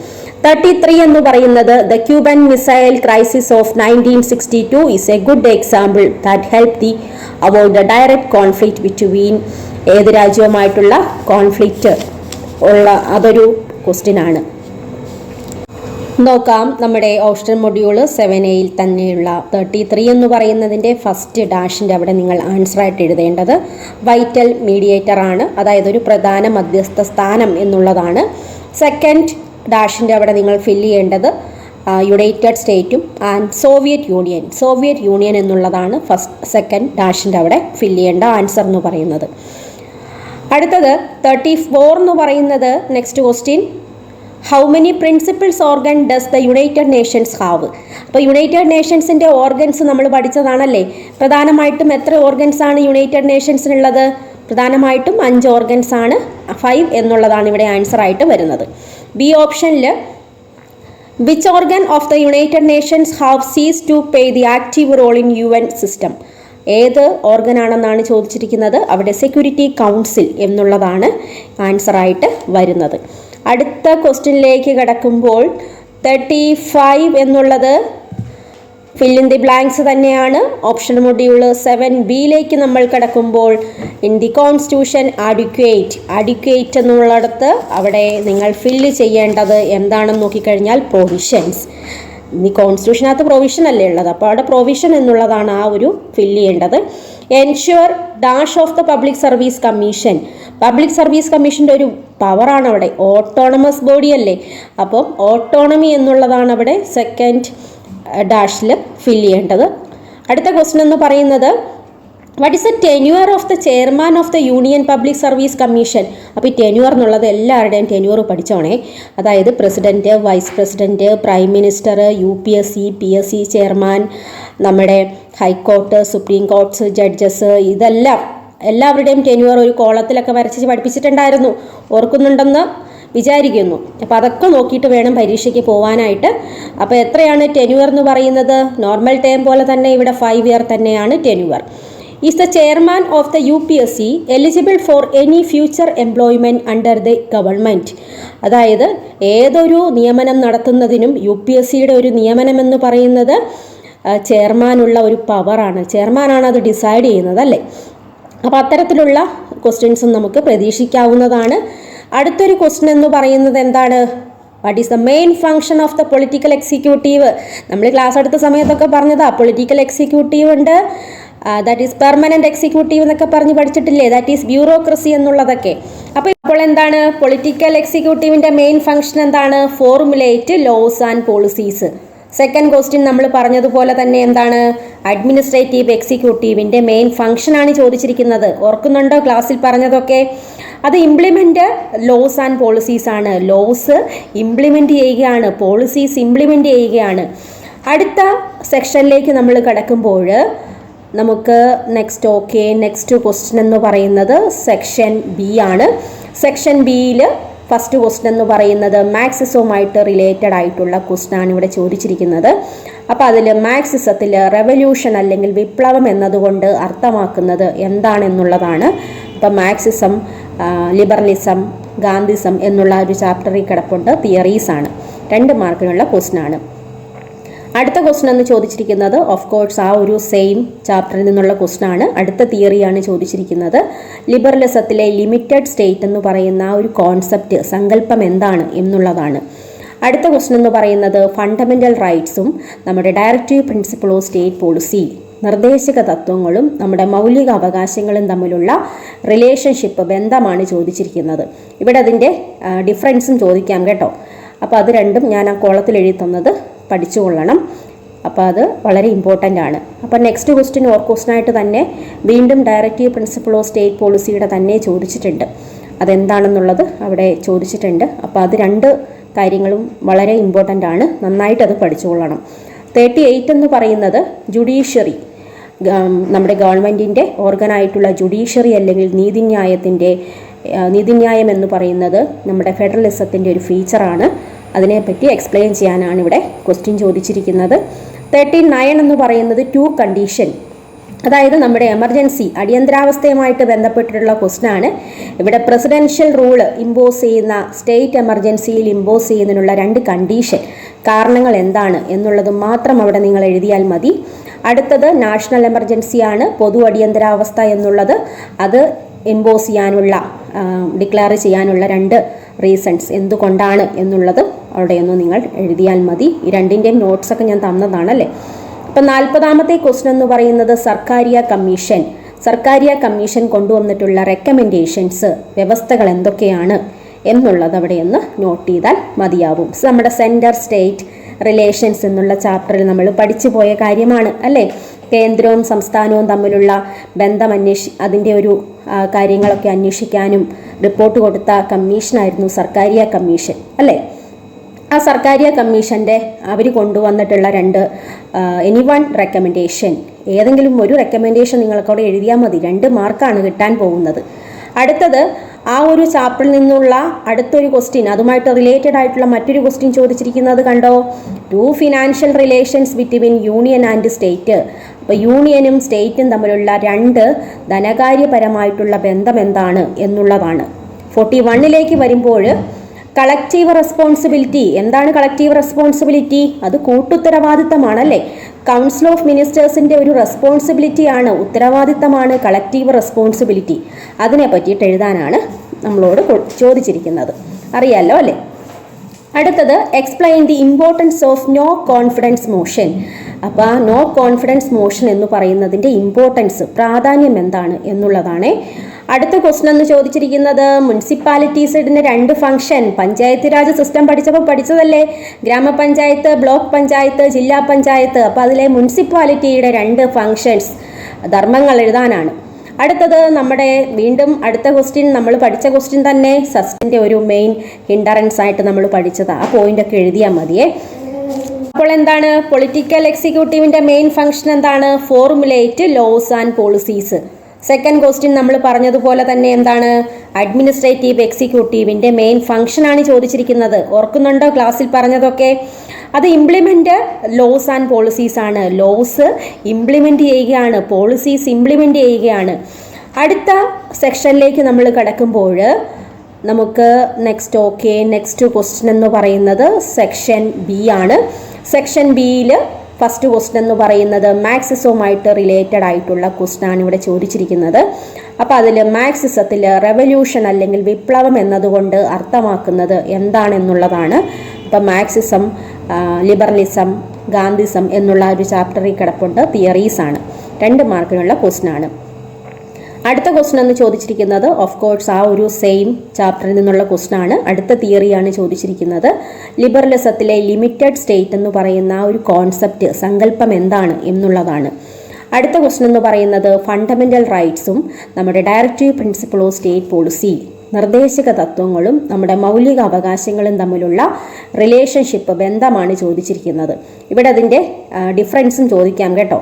33 എന്ന് പറയുന്നത് the Cuban missile crisis of 1962 is A good example that help the avoid the direct conflict between, ഏത് രാജ്യവുമായിട്ടുള്ള കോൺഫ്ലിക്റ്റ് ഉള്ള അതൊരു ക്വസ്റ്റ്യൻ ആണ്. നോക്കാം, നമ്മുടെ ഓപ്ഷൻ മൊഡ്യൂള് 7Aയിൽ തന്നെയുള്ള 33 എന്ന് പറയുന്നതിൻ്റെ ഫസ്റ്റ് ഡാഷിൻ്റെ അവിടെ നിങ്ങൾ ആൻസർ ആയിട്ട് എഴുതേണ്ടത് വൈറ്റൽ മീഡിയേറ്റർ ആണ്, അതായത് ഒരു പ്രധാന മധ്യസ്ഥ സ്ഥാനം എന്നുള്ളതാണ്. സെക്കൻഡ് ഡാഷിൻ്റെ അവിടെ നിങ്ങൾ ഫില്ല് ചെയ്യേണ്ടത് യുണൈറ്റഡ് സ്റ്റേറ്റും ആൻഡ് സോവിയറ്റ് യൂണിയൻ എന്നുള്ളതാണ് സെക്കൻഡ് ഡാഷിൻ്റെ അവിടെ ഫില്ല് ചെയ്യേണ്ട ആൻസർ എന്ന് പറയുന്നത്. അടുത്തത് 34 എന്ന് പറയുന്നത് next question, how many principles organ does the United Nations have? അപ്പോൾ യുണൈറ്റഡ് നേഷൻസിൻ്റെ ഓർഗൻസ് നമ്മൾ പഠിച്ചതാണല്ലേ. പ്രധാനമായിട്ടും എത്ര ഓർഗൻസ് ആണ് യുണൈറ്റഡ് നേഷൻസിനുള്ളത്? പ്രധാനമായിട്ടും 5 ഓർഗൻസ് ആണ്. 5 എന്നുള്ളതാണ് ഇവിടെ ആൻസർ ആയിട്ട് വരുന്നത്. ബി ഓപ്ഷനിൽ which organ of the United Nations have sees to play the active role in UN system? ഏത് ഓർഗനാണെന്നാണ് ചോദിച്ചിരിക്കുന്നത്. അവിടെ സെക്യൂരിറ്റി കൗൺസിൽ എന്നുള്ളതാണ് ആൻസർ ആയിട്ട് വരുന്നത്. അടുത്ത ക്വസ്റ്റ്യനിലേക്ക് കിടക്കുമ്പോൾ 35 എന്നുള്ളത് ഫിൽ ഇൻ ദി ബ്ലാങ്ക്സ് തന്നെയാണ്. ഓപ്ഷൻ മൊഡ്യൂൾ 7Bയിലേക്ക് നമ്മൾ കിടക്കുമ്പോൾ ഇൻ ദി കോൺസ്റ്റിറ്റ്യൂഷൻ അഡ്യൂക്കേറ്റ് എന്നുള്ളിടത്ത് അവിടെ നിങ്ങൾ ഫില്ല് ചെയ്യേണ്ടത് എന്താണെന്ന് നോക്കിക്കഴിഞ്ഞാൽ പ്രൊവിഷൻസ്. ഈ കോൺസ്റ്റിറ്റ്യൂഷനകത്ത് പ്രൊവിഷൻ അല്ലേ ഉള്ളത്, അപ്പോൾ അവിടെ പ്രൊവിഷൻ എന്നുള്ളതാണ് ആ ഒരു ഫില്ല് ചെയ്യേണ്ടത്. Ensure dash of the public service commission. Public service കമ്മീഷൻ്റെ ഒരു പവറാണ് അവിടെ, ഓട്ടോണമസ് ബോഡി അല്ലേ. അപ്പം ഓട്ടോണമി എന്നുള്ളതാണ് അവിടെ സെക്കൻഡ് ഡാഷിൽ ഫില്ല് ചെയ്യേണ്ടത്. അടുത്ത ക്വസ്റ്റ്യൻ എന്ന് പറയുന്നത് what is the tenure of the chairman of the union public service commission? അപ്പോൾ ഈ ടെന്യൂർ എന്നുള്ളത് എല്ലാവരുടെയും ടെന്യൂർ പഠിച്ചോണേ. അതായത് president, vice president, prime minister, UPSC PSC chairman, നമ്മുടെ ഹൈക്കോർട്ട്, സുപ്രീം കോർട്ട്സ്, ജഡ്ജസ്, എല്ലാവരുടെയും ടെന്യൂർ ഒരു കോളത്തിലൊക്കെ വരച്ച് പഠിപ്പിച്ചിട്ടുണ്ടായിരുന്നു. ഓർക്കുന്നുണ്ടെന്ന് വിചാരിക്കുന്നു. അപ്പോൾ അതൊക്കെ നോക്കിയിട്ട് വേണം പരീക്ഷയ്ക്ക് പോകാനായിട്ട്. അപ്പോൾ എത്രയാണ് ടെന്യൂർ എന്ന് പറയുന്നത്? നോർമൽ ടേം പോലെ തന്നെ ഇവിടെ 5 ഇയർ തന്നെയാണ് tenure. Is the chairman of the UPSC eligible for any future employment under the government? അതായത് ഏതൊരു നിയമനം നടത്തുന്നതിനും UPSCയുടെ ഒരു നിയമനം എന്ന് പറയുന്നത് ചെയർമാനുള്ള ഒരു പവറാണ്. ചെയർമാനാണ് അത് ഡിസൈഡ് ചെയ്യുന്നത്, അല്ലേ? അപ്പോൾ അത്തരത്തിലുള്ള ക്വസ്റ്റ്യൻസും നമുക്ക് പ്രതീക്ഷിക്കാവുന്നതാണ്. അടുത്തൊരു ക്വസ്റ്റ്യൻ എന്ന് പറയുന്നത് എന്താണ്? What is the main function of the political executive? നമ്മൾ ക്ലാസ് എടുത്ത സമയത്തൊക്കെ പറഞ്ഞതാ പൊളിറ്റിക്കൽ എക്സിക്യൂട്ടീവ് ഉണ്ട്, ദാറ്റ് ഈസ് പെർമനന്റ് എക്സിക്യൂട്ടീവ് എന്നൊക്കെ പറഞ്ഞ് പഠിച്ചിട്ടില്ലേ? ദാറ്റ് ഈസ് ബ്യൂറോക്രസി എന്നുള്ളതൊക്കെ. അപ്പോൾ എന്താണ് പൊളിറ്റിക്കൽ എക്സിക്യൂട്ടീവിൻ്റെ മെയിൻ ഫംഗ്ഷൻ എന്താണ്? Formulate laws and policies. Second question നമ്മൾ പറഞ്ഞതുപോലെ തന്നെ എന്താണ്? അഡ്മിനിസ്ട്രേറ്റീവ് എക്സിക്യൂട്ടീവിൻ്റെ മെയിൻ ഫംഗ്ഷനാണ് ചോദിച്ചിരിക്കുന്നത്. ഓർക്കുന്നുണ്ടോ ക്ലാസ്സിൽ പറഞ്ഞതൊക്കെ? അത് ഇംപ്ലിമെൻറ്റ് ലോസ് ആൻഡ് പോളിസീസ് ആണ്. ലോസ് ഇംപ്ലിമെൻറ്റ് ചെയ്യുകയാണ്, പോളിസീസ് ഇംപ്ലിമെൻറ്റ് ചെയ്യുകയാണ്. അടുത്ത സെക്ഷനിലേക്ക് നമ്മൾ കിടക്കുമ്പോൾ നമുക്ക് നെക്സ്റ്റ് ക്വസ്റ്റ്യൻ എന്ന് പറയുന്നത് സെക്ഷൻ ബി ആണ്. സെക്ഷൻ ബിയിൽ ഫസ്റ്റ് ക്വസ്റ്റ്യൻ എന്ന് പറയുന്നത് മാർക്സിസവുമായിട്ട് റിലേറ്റഡ് ആയിട്ടുള്ള ക്വസ്റ്റ്യൻ ആണ് ഇവിടെ ചോദിച്ചിരിക്കുന്നത്. അപ്പോൾ അതിൽ മാർക്സിസത്തിൽ റെവല്യൂഷൻ അല്ലെങ്കിൽ വിപ്ലവം എന്നതുകൊണ്ട് അർത്ഥമാക്കുന്നത് എന്താണെന്നുള്ളതാണ്. അപ്പോൾ മാർക്സിസം, ലിബറലിസം, ഗാന്ധിസം എന്നുള്ള ഒരു ചാപ്റ്ററിൽ കിടപ്പുണ്ട്. തിയറീസ് ആണ്. 2 മാർക്കിനുള്ള ക്വസ്റ്റ്യൻ ആണ്. അടുത്ത ക്വസ്റ്റ്യൻ എന്ന് ചോദിച്ചിരിക്കുന്നത് ഓഫ് കോഴ്സ് ആ ഒരു സെയിം ചാപ്റ്ററിൽ നിന്നുള്ള ക്വസ്റ്റ്യൻ ആണ്. അടുത്ത തിയറിയാണ് ചോദിച്ചിരിക്കുന്നത്. ലിബറലിസത്തിലെ ലിമിറ്റഡ് സ്റ്റേറ്റ് എന്ന് പറയുന്ന ആ ഒരു കോൺസെപ്റ്റ്, സങ്കല്പം എന്താണ് എന്നുള്ളതാണ്. അടുത്ത ക്വസ്റ്റ്യൻ എന്ന് പറയുന്നത് ഫണ്ടമെൻ്റൽ റൈറ്റ്സും നമ്മുടെ directive principle of state policy, നിർദ്ദേശക തത്വങ്ങളും നമ്മുടെ മൗലിക അവകാശങ്ങളും തമ്മിലുള്ള റിലേഷൻഷിപ്പ്, ബന്ധമാണ് ചോദിച്ചിരിക്കുന്നത്. ഇവിടെ അതിൻ്റെ ഡിഫറൻസും ചോദിക്കാം കേട്ടോ. അപ്പോൾ അത് രണ്ടും ഞാൻ ആ കോളത്തിൽ എഴുതി തന്നത് പഠിച്ചുകൊള്ളണം. അപ്പോൾ അത് വളരെ ഇമ്പോർട്ടൻ്റ് ആണ്. അപ്പോൾ നെക്സ്റ്റ് ക്വസ്റ്റ്യൻ ക്വസ്റ്റ്യനായിട്ട് തന്നെ വീണ്ടും ഡയറക്റ്റീവ് പ്രിൻസിപ്പിൾ ഓഫ് സ്റ്റേറ്റ് പോളിസിയുടെ തന്നെ ചോദിച്ചിട്ടുണ്ട്. അതെന്താണെന്നുള്ളത് അവിടെ ചോദിച്ചിട്ടുണ്ട്. അപ്പോൾ അത് 2 കാര്യങ്ങളും വളരെ ഇമ്പോർട്ടൻ്റ് ആണ്. നന്നായിട്ട് അത് പഠിച്ചുകൊള്ളണം. 38 എന്ന് പറയുന്നത് ജുഡീഷ്യറി, നമ്മുടെ ഗവൺമെൻറ്റിൻ്റെ ഓർഗനായിട്ടുള്ള ജുഡീഷ്യറി അല്ലെങ്കിൽ നീതിന്യായം എന്ന് പറയുന്നത് നമ്മുടെ ഫെഡറലിസത്തിൻ്റെ ഒരു ഫീച്ചറാണ്. അതിനെപ്പറ്റി എക്സ്പ്ലെയിൻ ചെയ്യാനാണ് ഇവിടെ ക്വസ്റ്റ്യൻ ചോദിച്ചിരിക്കുന്നത്. 39 എന്ന് പറയുന്നത് 2 കണ്ടീഷൻ, അതായത് നമ്മുടെ എമർജൻസി, അടിയന്തരാവസ്ഥയുമായിട്ട് ബന്ധപ്പെട്ടിട്ടുള്ള ക്വസ്റ്റ്യൻ ആണ്. ഇവിടെ പ്രസിഡൻഷ്യൽ റൂള് ഇമ്പോസ് ചെയ്യുന്ന, സ്റ്റേറ്റ് എമർജൻസിയിൽ ഇമ്പോസ് ചെയ്യുന്നതിനുള്ള 2 കണ്ടീഷൻ, കാരണങ്ങൾ എന്താണ് എന്നുള്ളത് മാത്രം അവിടെ നിങ്ങൾ എഴുതിയാൽ മതി. അടുത്തത് നാഷണൽ എമർജൻസിയാണ്, പൊതു അടിയന്തരാവസ്ഥ എന്നുള്ളത്. അത് ഇമ്പോസ് ചെയ്യാനുള്ള, ഡിക്ലെയർ ചെയ്യാനുള്ള 2 റീസൺസ് എന്തുകൊണ്ടാണ് എന്നുള്ളത് അവിടെയൊന്നും നിങ്ങൾ എഴുതിയാൽ മതി. ഈ 2ൻ്റെയും നോട്ട്സൊക്കെ ഞാൻ തന്നതാണല്ലേ. അപ്പം 40ാമത്തെ ക്വസ്റ്റ്യൻ എന്ന് പറയുന്നത് സർക്കാരിയ കമ്മീഷൻ കൊണ്ടുവന്നിട്ടുള്ള റെക്കമെൻഡേഷൻസ്, വ്യവസ്ഥകൾ എന്തൊക്കെയാണ് എന്നുള്ളത് അവിടെയൊന്ന് നോട്ട് ചെയ്താൽ മതിയാവും. നമ്മുടെ സെൻറ്റർ സ്റ്റേറ്റ് റിലേഷൻസ് എന്നുള്ള ചാപ്റ്ററിൽ നമ്മൾ പഠിച്ചു പോയ കാര്യമാണ്, അല്ലേ? കേന്ദ്രവും സംസ്ഥാനവും തമ്മിലുള്ള ബന്ധം അതിൻ്റെ ഒരു കാര്യങ്ങളൊക്കെ അന്വേഷിക്കാനും റിപ്പോർട്ട് കൊടുത്ത കമ്മീഷനായിരുന്നു സർക്കാരിയ കമ്മീഷൻ, അല്ലേ? ആ സർക്കാരിയ കമ്മീഷൻ്റെ അവർ കൊണ്ടുവന്നിട്ടുള്ള 2 എനിവൺ റെക്കമെൻഡേഷൻ, ഏതെങ്കിലും ഒരു റെക്കമെൻഡേഷൻ നിങ്ങൾക്കവിടെ എഴുതിയാൽ മതി. 2 മാർക്കാണ് കിട്ടാൻ പോകുന്നത്. അടുത്തത് ആ ഒരു ചാപ്റ്ററിൽ നിന്നുള്ള അടുത്തൊരു ക്വസ്റ്റ്യൻ, അതുമായിട്ട് റിലേറ്റഡ് ആയിട്ടുള്ള മറ്റൊരു ക്വസ്റ്റ്യൻ ചോദിച്ചിരിക്കുന്നത് കണ്ടോ? 2 financial relations between union and state. അപ്പോൾ യൂണിയനും സ്റ്റേറ്റും തമ്മിലുള്ള 2 ധനകാര്യപരമായിട്ടുള്ള ബന്ധം എന്താണ് എന്നുള്ളതാണ്. 41ലേക്ക് വരുമ്പോൾ കളക്റ്റീവ് റെസ്പോൺസിബിലിറ്റി. എന്താണ് കളക്റ്റീവ് റെസ്പോൺസിബിലിറ്റി? അത് കൂട്ടുത്തരവാദിത്തമാണല്ലേ. കൗൺസിൽ ഓഫ് മിനിസ്റ്റേഴ്സിൻ്റെ ഒരു റെസ്പോൺസിബിലിറ്റിയാണ്, ഉത്തരവാദിത്തമാണ് കളക്റ്റീവ് റെസ്പോൺസിബിലിറ്റി. അതിനെ പറ്റിയിട്ട് എഴുതാനാണ് നമ്മളോട് ചോദിച്ചിരിക്കുന്നത്. അറിയാലോ അല്ലേ? അടുത്തത് explain the importance of no confidence motion. അപ്പോൾ ആ നോ കോൺഫിഡൻസ് മോഷൻ എന്ന് പറയുന്നതിൻ്റെ ഇമ്പോർട്ടൻസ്, പ്രാധാന്യം എന്താണ് എന്നുള്ളതാണ്. അടുത്ത ക്വസ്റ്റ്യൻ എന്ന് ചോദിച്ചിരിക്കുന്നത് മുനിസിപ്പാലിറ്റീസിന് 2 ഫംഗ്ഷൻ, പഞ്ചായത്ത് രാജ് സിസ്റ്റം പഠിച്ചപ്പോൾ പഠിച്ചതല്ലേ? ഗ്രാമപഞ്ചായത്ത്, ബ്ലോക്ക് പഞ്ചായത്ത്, ജില്ലാ പഞ്ചായത്ത്. അപ്പോൾ അതിലെ മുനിസിപ്പാലിറ്റിയുടെ 2 ഫംഗ്ഷൻസ്, ധർമ്മങ്ങൾ എഴുതാനാണ്. അടുത്തത് നമ്മുടെ വീണ്ടും അടുത്ത ക്വസ്റ്റ്യൻ നമ്മൾ പഠിച്ച ക്വസ്റ്റ്യൻ തന്നെ, സസ്റ്റിൻ്റെ ഒരു മെയിൻ ഹിൻഡറൻസ് ആയിട്ട് നമ്മൾ പഠിച്ചത്. ആ പോയിൻ്റൊക്കെ എഴുതിയാൽ മതിയേ. അപ്പോൾ എന്താണ് പൊളിറ്റിക്കൽ എക്സിക്യൂട്ടീവിൻ്റെ മെയിൻ ഫംഗ്ഷൻ എന്താണ്? Formulate laws and policies. Second question നമ്മൾ പറഞ്ഞതുപോലെ തന്നെ എന്താണ്? അഡ്മിനിസ്ട്രേറ്റീവ് എക്സിക്യൂട്ടീവിന്റെ മെയിൻ ഫംഗ്ഷനാണ് ചോദിച്ചിരിക്കുന്നത്. ഓർക്കുന്നുണ്ടോ ക്ലാസ്സിൽ പറഞ്ഞതൊക്കെ? അത് ഇംപ്ലിമെന്റ് ലോസ് ആൻഡ് പോളിസീസ് ആണ്. ലോസ് ഇംപ്ലിമെന്റ് ചെയ്യുകയാണ്, പോളിസീസ് ഇംപ്ലിമെന്റ് ചെയ്യുകയാണ്. അടുത്ത സെക്ഷനിലേക്ക് നമ്മൾ കടക്കുമ്പോൾ നമുക്ക് നെക്സ്റ്റ് ക്വസ്റ്റ്യൻ എന്ന് പറയുന്നത് സെക്ഷൻ ബി ആണ്. സെക്ഷൻ ബിയിൽ ഫസ്റ്റ് ക്വസ്റ്റ്യൻ എന്ന് പറയുന്നത് മാർക്സിസവുമായിട്ട് റിലേറ്റഡ് ആയിട്ടുള്ള ക്വസ്റ്റ്യൻ ആണ് ഇവിടെ ചോദിച്ചിരിക്കുന്നത്. അപ്പോൾ അതിൽ മാർക്സിസത്തിൽ റെവല്യൂഷൻ അല്ലെങ്കിൽ വിപ്ലവം എന്നതുകൊണ്ട് അർത്ഥമാക്കുന്നത് എന്താണെന്നുള്ളതാണ്. അപ്പം മാർക്സിസം, ലിബറലിസം, ഗാന്ധിസം എന്നുള്ള ഒരു ചാപ്റ്ററിൽ കിടപ്പുണ്ട്. തിയറീസ് ആണ്. 2 മാർക്കിനുള്ള ക്വസ്റ്റ്യൻ ആണ്. അടുത്ത ക്വസ്റ്റ്യൻ എന്ന് ചോദിച്ചിരിക്കുന്നത് ഓഫ് കോഴ്സ് ആ ഒരു സെയിം ചാപ്റ്ററിൽ നിന്നുള്ള ക്വസ്റ്റ്യൻ ആണ്. അടുത്ത തിയറിയാണ് ചോദിച്ചിരിക്കുന്നത്. ലിബറലിസത്തിലെ ലിമിറ്റഡ് സ്റ്റേറ്റ് എന്ന് പറയുന്ന ആ ഒരു കോൺസെപ്റ്റ്, സങ്കല്പം എന്താണ് എന്നുള്ളതാണ്. അടുത്ത ക്വസ്റ്റ്യൻ എന്ന് പറയുന്നത് ഫണ്ടമെന്റൽ റൈറ്റ്സും നമ്മുടെ directive principle of state policy, നിർദ്ദേശക തത്വങ്ങളും നമ്മുടെ മൗലിക അവകാശങ്ങളും തമ്മിലുള്ള റിലേഷൻഷിപ്പ്, ബന്ധമാണ് ചോദിച്ചിരിക്കുന്നത്. ഇവിടെ അതിൻ്റെ ഡിഫറൻസും ചോദിക്കാം കേട്ടോ.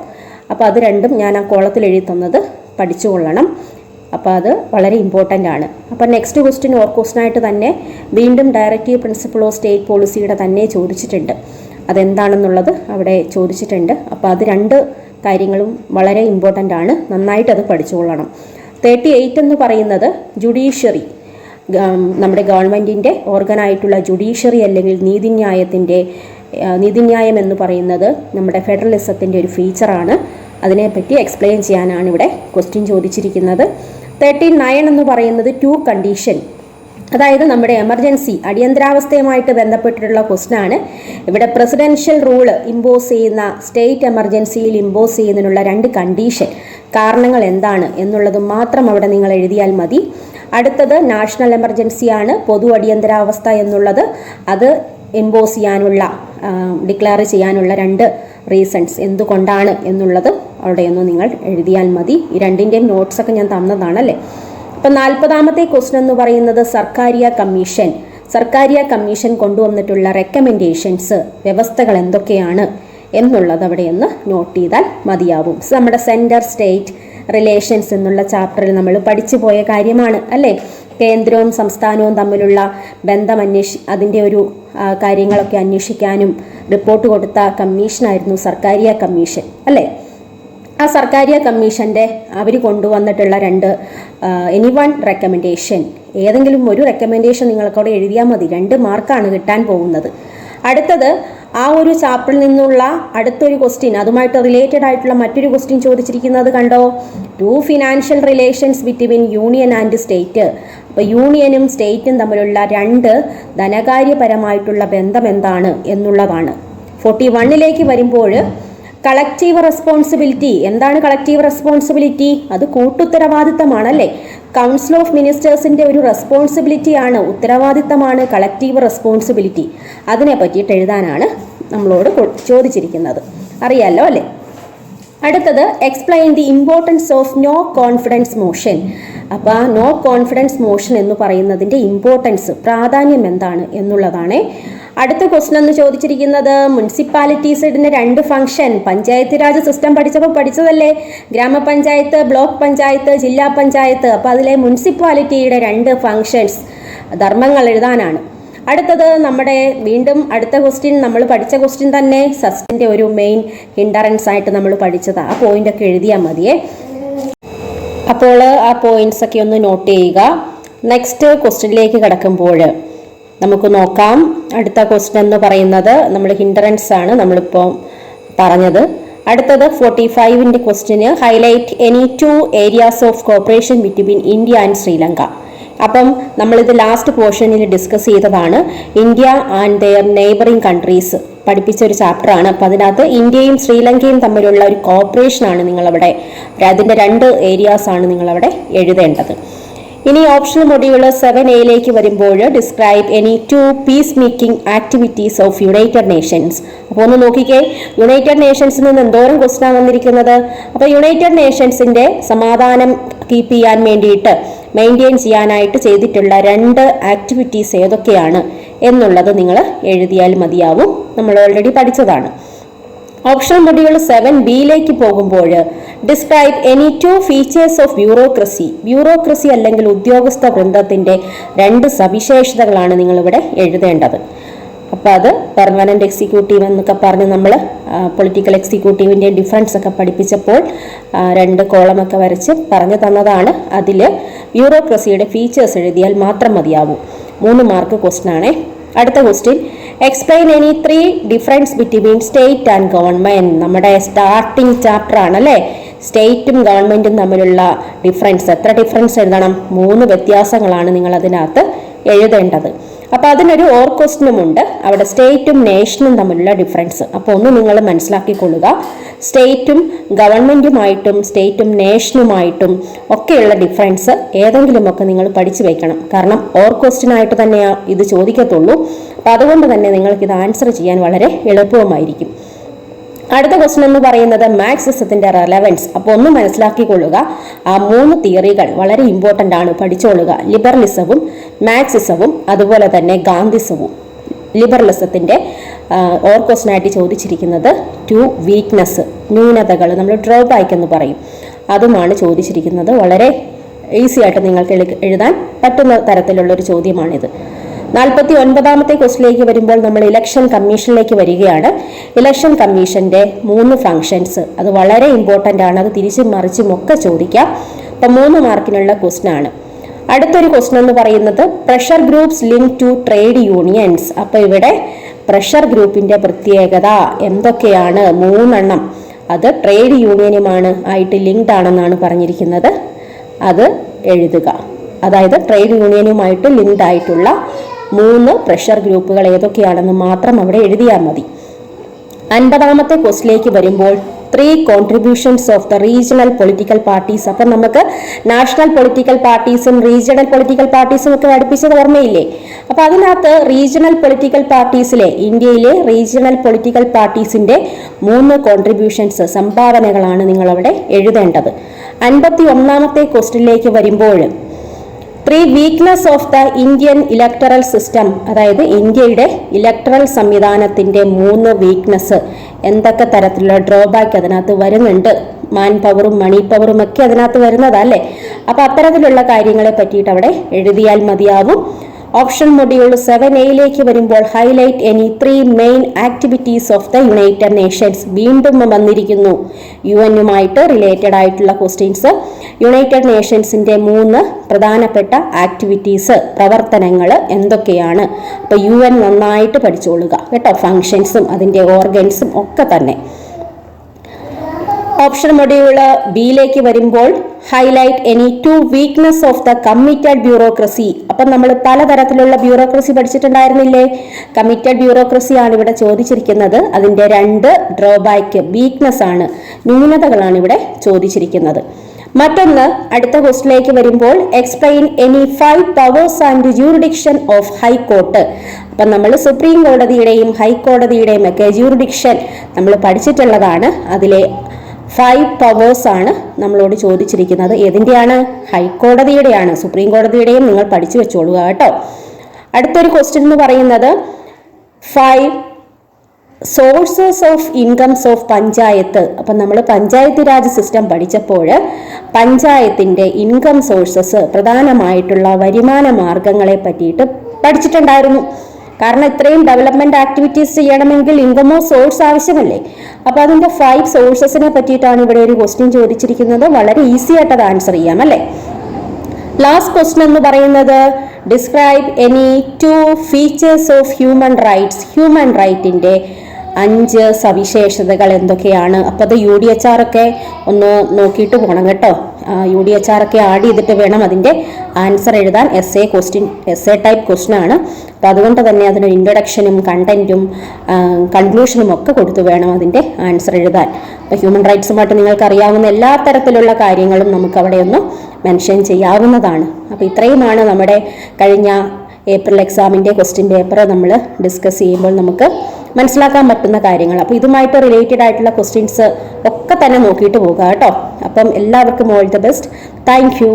അപ്പോൾ അത് രണ്ടും ഞാൻ ആ കോളത്തിൽ എഴുതി തന്നത് പഠിച്ചുകൊള്ളണം. അപ്പോൾ അത് വളരെ ഇമ്പോർട്ടൻ്റ് ആണ്. അപ്പോൾ നെക്സ്റ്റ് ക്വസ്റ്റ്യൻ ക്വസ്റ്റ്യനായിട്ട് തന്നെ വീണ്ടും ഡയറക്റ്റീവ് പ്രിൻസിപ്പിൾ ഓഫ് സ്റ്റേറ്റ് പോളിസിയുടെ തന്നെ ചോദിച്ചിട്ടുണ്ട്. അതെന്താണെന്നുള്ളത് അവിടെ ചോദിച്ചിട്ടുണ്ട്. അപ്പോൾ അത് 2 കാര്യങ്ങളും വളരെ ഇമ്പോർട്ടൻ്റ് ആണ്. നന്നായിട്ട് അത് പഠിച്ചുകൊള്ളണം. 38 എന്ന് പറയുന്നത് ജുഡീഷ്യറി, നമ്മുടെ ഗവൺമെൻറ്റിൻ്റെ ഓർഗനായിട്ടുള്ള ജുഡീഷ്യറി അല്ലെങ്കിൽ നീതിന്യായം എന്ന് പറയുന്നത് നമ്മുടെ ഫെഡറലിസത്തിൻ്റെ ഒരു ഫീച്ചറാണ്. അതിനെപ്പറ്റി എക്സ്പ്ലെയിൻ ചെയ്യാനാണ് ഇവിടെ ക്വസ്റ്റ്യൻ ചോദിച്ചിരിക്കുന്നത്. 39 എന്ന് പറയുന്നത് 2 കണ്ടീഷൻ, അതായത് നമ്മുടെ എമർജൻസി, അടിയന്തരാവസ്ഥയുമായിട്ട് ബന്ധപ്പെട്ടിട്ടുള്ള ക്വസ്റ്റ്യൻ ആണ്. ഇവിടെ പ്രസിഡൻഷ്യൽ റൂള് ഇമ്പോസ് ചെയ്യുന്ന, സ്റ്റേറ്റ് എമർജൻസിയിൽ ഇമ്പോസ് ചെയ്യുന്നതിനുള്ള 2 കണ്ടീഷൻ, കാരണങ്ങൾ എന്താണ് എന്നുള്ളത് മാത്രം അവിടെ നിങ്ങൾ എഴുതിയാൽ മതി. അടുത്തത് നാഷണൽ എമർജൻസിയാണ്, പൊതു അടിയന്തരാവസ്ഥ എന്നുള്ളത്. അത് ഇമ്പോസ് ചെയ്യാനുള്ള, ഡിക്ലെയർ ചെയ്യാനുള്ള 2 റീസൺസ് എന്തുകൊണ്ടാണ് എന്നുള്ളത് അവിടെയൊന്നും നിങ്ങൾ എഴുതിയാൽ മതി. ഈ 2ൻ്റെയും നോട്ട്സൊക്കെ ഞാൻ തന്നതാണല്ലേ. അപ്പം 40ാമത്തെ ക്വസ്റ്റ്യൻ എന്ന് പറയുന്നത് സർക്കാരിയ കമ്മീഷൻ കൊണ്ടുവന്നിട്ടുള്ള റെക്കമെൻഡേഷൻസ്, വ്യവസ്ഥകൾ എന്തൊക്കെയാണ് എന്നുള്ളത് അവിടെയൊന്ന് നോട്ട് ചെയ്താൽ മതിയാവും. നമ്മുടെ സെൻറ്റർ സ്റ്റേറ്റ് റിലേഷൻസ് എന്നുള്ള ചാപ്റ്ററിൽ നമ്മൾ പഠിച്ചു പോയ കാര്യമാണ് അല്ലേ. കേന്ദ്രവും സംസ്ഥാനവും തമ്മിലുള്ള ബന്ധം അതിൻ്റെ ഒരു കാര്യങ്ങളൊക്കെ അന്വേഷിക്കാനും റിപ്പോർട്ട് കൊടുത്ത കമ്മീഷനായിരുന്നു സർക്കാരിയ കമ്മീഷൻ അല്ലേ. ആ സർക്കാരിയ കമ്മീഷൻ്റെ അവർ കൊണ്ടുവന്നിട്ടുള്ള 2 എനിവൺ റെക്കമെൻഡേഷൻ, ഏതെങ്കിലും ഒരു റെക്കമെൻഡേഷൻ നിങ്ങൾക്കവിടെ എഴുതിയാൽ മതി. 2 മാർക്കാണ് കിട്ടാൻ പോകുന്നത്. അടുത്തത് ആ ഒരു ചാപ്റ്ററിൽ നിന്നുള്ള അടുത്തൊരു ക്വസ്റ്റ്യൻ, അതുമായിട്ട് റിലേറ്റഡ് ആയിട്ടുള്ള മറ്റൊരു ക്വസ്റ്റ്യൻ ചോദിച്ചിരിക്കുന്നത് കണ്ടോ, 2 financial relations between union and state. അപ്പോൾ യൂണിയനും സ്റ്റേറ്റും തമ്മിലുള്ള 2 ധനകാര്യപരമായിട്ടുള്ള ബന്ധം എന്താണ് എന്നുള്ളതാണ്. 41ലേക്ക് വരുമ്പോൾ കളക്റ്റീവ് റെസ്പോൺസിബിലിറ്റി. എന്താണ് കളക്റ്റീവ് റെസ്പോൺസിബിലിറ്റി? അത് കൂട്ടുത്തരവാദിത്തമാണല്ലേ. കൗൺസിൽ ഓഫ് മിനിസ്റ്റേഴ്സിൻ്റെ ഒരു റെസ്പോൺസിബിലിറ്റിയാണ്, ഉത്തരവാദിത്തമാണ് കളക്റ്റീവ് റെസ്പോൺസിബിലിറ്റി. അതിനെ പറ്റിയിട്ട് എഴുതാനാണ് നമ്മളോട് ചോദിച്ചിരിക്കുന്നത്. അറിയാലോ അല്ലേ. അടുത്തത് explain the importance of no confidence motion. അപ്പോൾ ആ നോ കോൺഫിഡൻസ് മോഷൻ എന്ന് പറയുന്നതിൻ്റെ ഇമ്പോർട്ടൻസ്, പ്രാധാന്യം എന്താണ് എന്നുള്ളതാണ്. അടുത്ത ക്വസ്റ്റ്യൻ എന്ന് ചോദിച്ചിരിക്കുന്നത് മുനിസിപ്പാലിറ്റീസിന് 2 ഫംഗ്ഷൻ, പഞ്ചായത്ത് രാജ് സിസ്റ്റം പഠിച്ചപ്പോൾ പഠിച്ചതല്ലേ, ഗ്രാമപഞ്ചായത്ത്, ബ്ലോക്ക് പഞ്ചായത്ത്, ജില്ലാ പഞ്ചായത്ത്. അപ്പോൾ അതിലെ മുനിസിപ്പാലിറ്റിയുടെ 2 ഫംഗ്ഷൻസ്, ധർമ്മങ്ങൾ എഴുതാനാണ്. അടുത്തത് നമ്മുടെ വീണ്ടും അടുത്ത ക്വസ്റ്റ്യൻ നമ്മൾ പഠിച്ച ക്വസ്റ്റ്യൻ തന്നെ, സസ്റ്റിൻ്റെ ഒരു മെയിൻ ഹിൻഡറൻസ് ആയിട്ട് നമ്മൾ പഠിച്ചത്. ആ പോയിൻ്റൊക്കെ എഴുതിയാൽ മതിയേ. അപ്പോൾ ആ പോയിന്റ്സ് ഒക്കെ ഒന്ന് നോട്ട് ചെയ്യുക. നെക്സ്റ്റ് ക്വസ്റ്റ്യനിലേക്ക് കിടക്കുമ്പോൾ നമുക്ക് നോക്കാം. അടുത്ത ക്വസ്റ്റ്യൻ എന്ന് പറയുന്നത് നമ്മൾ ഹിൻഡറൻസ് ആണ് നമ്മളിപ്പോൾ പറഞ്ഞത്. അടുത്തത് 45ൻ്റെ ക്വസ്റ്റ്യന് highlight any 2 areas of cooperation between India and Sri Lanka. അപ്പം നമ്മളിത് ലാസ്റ്റ് പോർഷനിൽ ഡിസ്കസ് ചെയ്തതാണ്. India and their neighbouring countries പഠിപ്പിച്ച ഒരു ചാപ്റ്ററാണ്. അപ്പം അതിനകത്ത് ഇന്ത്യയും ശ്രീലങ്കയും തമ്മിലുള്ള ഒരു കോപ്പറേഷനാണ് നിങ്ങളവിടെ, അതിൻ്റെ 2 ഏരിയാസാണ് നിങ്ങളവിടെ എഴുതേണ്ടത്. ഇനി ഓപ്ഷണൽ മൊഡ്യൂൾ 7A വരുമ്പോൾ describe any 2 peace making activities of United Nations. അപ്പോൾ ഒന്ന് നോക്കിക്കേ, യുണൈറ്റഡ് നേഷൻസിൽ നിന്ന് എന്തോരം ക്വസ്റ്റ്യൻ വന്നിരിക്കുന്നത്. അപ്പോൾ യുണൈറ്റഡ് നേഷൻസിൻ്റെ സമാധാനം കീപ്പ് ചെയ്യാൻ വേണ്ടിയിട്ട്, മെയിൻറ്റെയിൻ ചെയ്യാനായിട്ട് ചെയ്തിട്ടുള്ള 2 ആക്ടിവിറ്റീസ് ഏതൊക്കെയാണ് എന്നുള്ളത് നിങ്ങൾ എഴുതിയാൽ മതിയാവും. നമ്മൾ ഓൾറെഡി പഠിച്ചതാണ്. ഓപ്ഷണൽ മൊഡ്യൂൾ 7B പോകുമ്പോൾ describe any two features of bureaucracy. Bureaucracy അല്ലെങ്കിൽ ഉദ്യോഗസ്ഥ വൃന്ദത്തിന്റെ 2 സവിശേഷതകളാണ് നിങ്ങളിവിടെ എഴുതേണ്ടത്. അപ്പോൾ അത് പെർമനന്റ് എക്സിക്യൂട്ടീവ് എന്നൊക്കെ പറഞ്ഞ് നമ്മൾ പൊളിറ്റിക്കൽ എക്സിക്യൂട്ടീവിൻ്റെ ഡിഫറൻസ് ഒക്കെ പഠിപ്പിച്ചപ്പോൾ 2 കോളമൊക്കെ വരച്ച് പറഞ്ഞു തന്നതാണ്. അതിൽ ബ്യൂറോക്രസിയുടെ ഫീച്ചേഴ്സ് എഴുതിയാൽ മാത്രം മതിയാവൂ. 3 മാർക്ക് ക്വസ്റ്റ്യൻ ആണേ. അടുത്ത question, explain any 3 difference between state and government. നമ്മുടെ സ്റ്റാർട്ടിംഗ് ചാപ്റ്റർ ആണല്ലേ. സ്റ്റേറ്റും ഗവൺമെന്റും തമ്മിലുള്ള ഡിഫറൻസ്. എത്ര ഡിഫറൻസ് എഴുതണം? 3 വ്യത്യാസങ്ങളാണ് നിങ്ങൾ അതിനകത്ത് എഴുതേണ്ടത്. അപ്പോൾ അതിനൊരു ഓർ ക്വസ്റ്റ്യനുമുണ്ട്. അവിടെ സ്റ്റേറ്റും നേഷനും തമ്മിലുള്ള ഡിഫറൻസ്. അപ്പോൾ ഒന്ന് നിങ്ങൾ മനസ്സിലാക്കിക്കൊള്ളുക, സ്റ്റേറ്റും ഗവൺമെന്റുമായിട്ടും സ്റ്റേറ്റും നേഷനുമായിട്ടും ഒക്കെയുള്ള ഡിഫറൻസ് ഏതെങ്കിലുമൊക്കെ നിങ്ങൾ പഠിച്ചു വയ്ക്കണം. കാരണം ഓർ ക്വസ്റ്റ്യൻ ആയിട്ട് തന്നെ ഇത് ചോദിക്കത്തുള്ളൂ. അപ്പോൾ അതുകൊണ്ട് തന്നെ നിങ്ങൾക്ക് ഇത് ആൻസർ ചെയ്യാൻ വളരെ എളുപ്പവുമായിരിക്കും. അടുത്ത ക്വസ്റ്റ്യൻ എന്ന് പറയുന്നത് മാർക്സിസത്തിന്റെ റെലവൻസ്. അപ്പോൾ ഒന്ന് മനസ്സിലാക്കിക്കൊള്ളുക, ആ 3 തിയറികൾ വളരെ ഇമ്പോർട്ടൻ്റ് ആണ്, പഠിച്ചോളുക. ലിബറലിസവും മാർക്സിസവും അതുപോലെ തന്നെ ഗാന്ധിസവും. ലിബറലിസത്തിന്റെ ഓർ ക്വസ്റ്റ്യൻ ആയിട്ട് ചോദിച്ചിരിക്കുന്നത് 2 വീക്ക്നെസ്, ന്യൂനതകൾ, നമ്മൾ ഡ്രോബാക്ക് എന്ന് പറയും, അതുമാണ് ചോദിച്ചിരിക്കുന്നത്. വളരെ ഈസി ആയിട്ട് നിങ്ങൾക്ക് എഴുതാൻ പറ്റുന്ന തരത്തിലുള്ളൊരു ചോദ്യമാണിത്. 49ാമത്തെ ക്വസ്റ്റിലേക്ക് വരുമ്പോൾ നമ്മൾ ഇലക്ഷൻ കമ്മീഷനിലേക്ക് വരികയാണ്. ഇലക്ഷൻ കമ്മീഷന്റെ 3 ഫങ്ഷൻസ്, അത് വളരെ ഇമ്പോർട്ടൻ്റ് ആണ്. അത് തിരിച്ചും മറിച്ചും ഒക്കെ ചോദിക്കാം. അപ്പം 3 മാർക്കിനുള്ള ക്വസ്റ്റ്യൻ ആണ്. അടുത്തൊരു ക്വസ്റ്റ്യൻ എന്ന് പറയുന്നത് pressure groups link to trade unions. അപ്പോൾ ഇവിടെ പ്രഷർ ഗ്രൂപ്പിന്റെ പ്രത്യേകത എന്തൊക്കെയാണ്? 3 എണ്ണം. അത് ട്രേഡ് യൂണിയനുമാണ് ആയിട്ട് ലിങ്ക്ഡ് ആണെന്നാണ് പറഞ്ഞിരിക്കുന്നത്. അത് എഴുതുക. അതായത് ട്രേഡ് യൂണിയനുമായിട്ട് ലിങ്ക്ഡ് ആയിട്ടുള്ള 3 പ്രഷർ ഗ്രൂപ്പുകൾ ഏതൊക്കെയാണെന്ന് മാത്രം അവിടെ എഴുതിയാൽ മതി. 50ാമത്തെ ക്വസ്റ്റിലേക്ക് വരുമ്പോൾ 3 contributions of the regional political parties. അപ്പം നമുക്ക് നാഷണൽ പൊളിറ്റിക്കൽ പാർട്ടീസും റീജിയണൽ പൊളിറ്റിക്കൽ പാർട്ടീസും ഒക്കെ പഠിപ്പിച്ചത് ഓർമ്മയില്ലേ? അപ്പം അതിനകത്ത് റീജിയണൽ പൊളിറ്റിക്കൽ പാർട്ടീസിലെ, ഇന്ത്യയിലെ റീജിയണൽ പൊളിറ്റിക്കൽ പാർട്ടീസിന്റെ 3 കോൺട്രിബ്യൂഷൻസ്, സംഭാവനകളാണ് നിങ്ങളവിടെ എഴുതേണ്ടത്. 51ാമത്തെ ക്വസ്റ്റിലേക്ക് വരുമ്പോൾ 3 weakness of the Indian electoral system. അതായത് ഇന്ത്യയുടെ ഇലക്ടറൽ സംവിധാനത്തിന്റെ 3 വീക്ക്നെസ്, എന്തൊക്കെ തരത്തിലുള്ള ഡ്രോബാക്ക് അതിനകത്ത് വരുന്നുണ്ട്. മാൻ പവറും മണി പവറും ഒക്കെ അതിനകത്ത് വരുന്നതല്ലേ. അപ്പൊ അത്തരത്തിലുള്ള കാര്യങ്ങളെ പറ്റിയിട്ട് അവിടെ എഴുതിയാൽ മതിയാവും. ഓപ്ഷൻ മൊഡ്യൂൾ 7A വരുമ്പോൾ highlight any 3 main activities of the United Nations. വീണ്ടും വന്നിരിക്കുന്നു UN-ഉമായിട്ട് റിലേറ്റഡ് ആയിട്ടുള്ള ക്വസ്റ്റ്യൻസ്. യുണൈറ്റഡ് നേഷൻസിന്റെ 3 പ്രധാനപ്പെട്ട ആക്ടിവിറ്റീസ്, പ്രവർത്തനങ്ങൾ എന്തൊക്കെയാണ്? അപ്പോൾ UN നന്നായിട്ട് പഠിച്ചോളുക കേട്ടോ. ഫങ്ഷൻസും അതിന്റെ ഓർഗൻസും ഒക്കെ തന്നെ. ഓപ്ഷൻ മൊഡ്യൂൾ ബിയിലേക്ക് വരുമ്പോൾ highlight any 2 weakness of the committed bureaucracy. അപ്പം നമ്മൾ പലതരത്തിലുള്ള ബ്യൂറോക്രസി പഠിച്ചിട്ടുണ്ടായിരുന്നില്ലേ? കമ്മിറ്റഡ് ബ്യൂറോക്രസി ആണ് ഇവിടെ ചോദിച്ചിരിക്കുന്നത്. അതിന്റെ 2 ഡ്രോബാക്ക്, വീക്ക്നെസ് ആണ്, ന്യൂനതകളാണ് ഇവിടെ ചോദിച്ചിരിക്കുന്നത്. മറ്റൊന്ന് അടുത്ത ക്വസ്റ്റിലേക്ക് വരുമ്പോൾ explain any 5 powers and jurisdiction of high court. അപ്പം നമ്മൾ സുപ്രീം കോടതിയുടെയും ഹൈക്കോടതിയുടെയും ഒക്കെ ജൂറിഡിക്ഷൻ നമ്മൾ പഠിച്ചിട്ടുള്ളതാണ്. അതിലെ 5 പവേഴ്സ് ആണ് നമ്മളോട് ചോദിച്ചിരിക്കുന്നത്. ഏതിൻ്റെയാണ്? ഹൈക്കോടതിയുടെയാണ്. സുപ്രീം കോടതിയുടെയും നിങ്ങൾ പഠിച്ചു വെച്ചോളുക കേട്ടോ. അടുത്തൊരു ക്വസ്റ്റ്യൻ എന്ന് പറയുന്നത് 5 sources of incomes of panchayat. അപ്പം നമ്മൾ പഞ്ചായത്ത് രാജ് സിസ്റ്റം പഠിച്ചപ്പോൾ പഞ്ചായത്തിന്റെ ഇൻകം സോഴ്സസ്, പ്രധാനമായിട്ടുള്ള വരുമാന മാർഗങ്ങളെ പറ്റിയിട്ട് പഠിച്ചിട്ടുണ്ടായിരുന്നു. കാരണം ഇത്രയും ഡെവലപ്മെന്റ് ആക്ടിവിറ്റീസ് ചെയ്യണമെങ്കിൽ ഇൻകമോ സോഴ്സ് ആവശ്യമല്ലേ. അപ്പൊ അതിന്റെ 5 സോഴ്സസിനെ പറ്റിയിട്ടാണ് ഇവിടെ ഒരു ക്വസ്റ്റ്യൻ ചോദിച്ചിരിക്കുന്നത്. വളരെ ഈസി ആയിട്ട് അത് ആൻസർ ചെയ്യാം അല്ലേ. ലാസ്റ്റ് ക്വസ്റ്റ്യൻ എന്ന് പറയുന്നത് describe any 2 features of human rights. Human റൈറ്റിന്റെ 5 സവിശേഷതകൾ എന്തൊക്കെയാണ്? അപ്പോൾ അത് UDHR ഒക്കെ ഒന്ന് നോക്കിയിട്ട് പോകണം കേട്ടോ. UDHR ഒക്കെ ആഡ് ചെയ്തിട്ട് വേണം അതിൻ്റെ ആൻസർ എഴുതാൻ. എസ്സേ ടൈപ്പ് ക്വസ്റ്റ്യൻ ആണ്. അപ്പോൾ അതുകൊണ്ട് തന്നെ അതിന് ഇൻട്രൊഡക്ഷനും കണ്ടന്റും കൺക്ലൂഷനും ഒക്കെ കൊടുത്തു വേണം അതിൻ്റെ ആൻസർ എഴുതാൻ. അപ്പോൾ ഹ്യൂമൻ റൈറ്റ്സുമായിട്ട് നിങ്ങൾക്ക് അറിയാവുന്ന എല്ലാ തരത്തിലുള്ള കാര്യങ്ങളും നമുക്ക് അവിടെ ഒന്ന് മെൻഷൻ ചെയ്യാവുന്നതാണ്. അപ്പോൾ ഇത്രയുമാണ് നമ്മുടെ കഴിഞ്ഞ ഏപ്രിൽ എക്സാമിൻ്റെ ക്വസ്റ്റ്യൻ പേപ്പർ നമ്മൾ ഡിസ്കസ് ചെയ്യുമ്പോൾ നമുക്ക് മനസ്സിലാക്കാൻ പറ്റുന്ന കാര്യങ്ങൾ. അപ്പോൾ ഇതുമായിട്ട് റിലേറ്റഡ് ആയിട്ടുള്ള ക്വസ്റ്റ്യൻസ് ഒക്കെ തന്നെ നോക്കിയിട്ട് പോകുക കേട്ടോ. അപ്പം എല്ലാവർക്കും all the best. Thank you.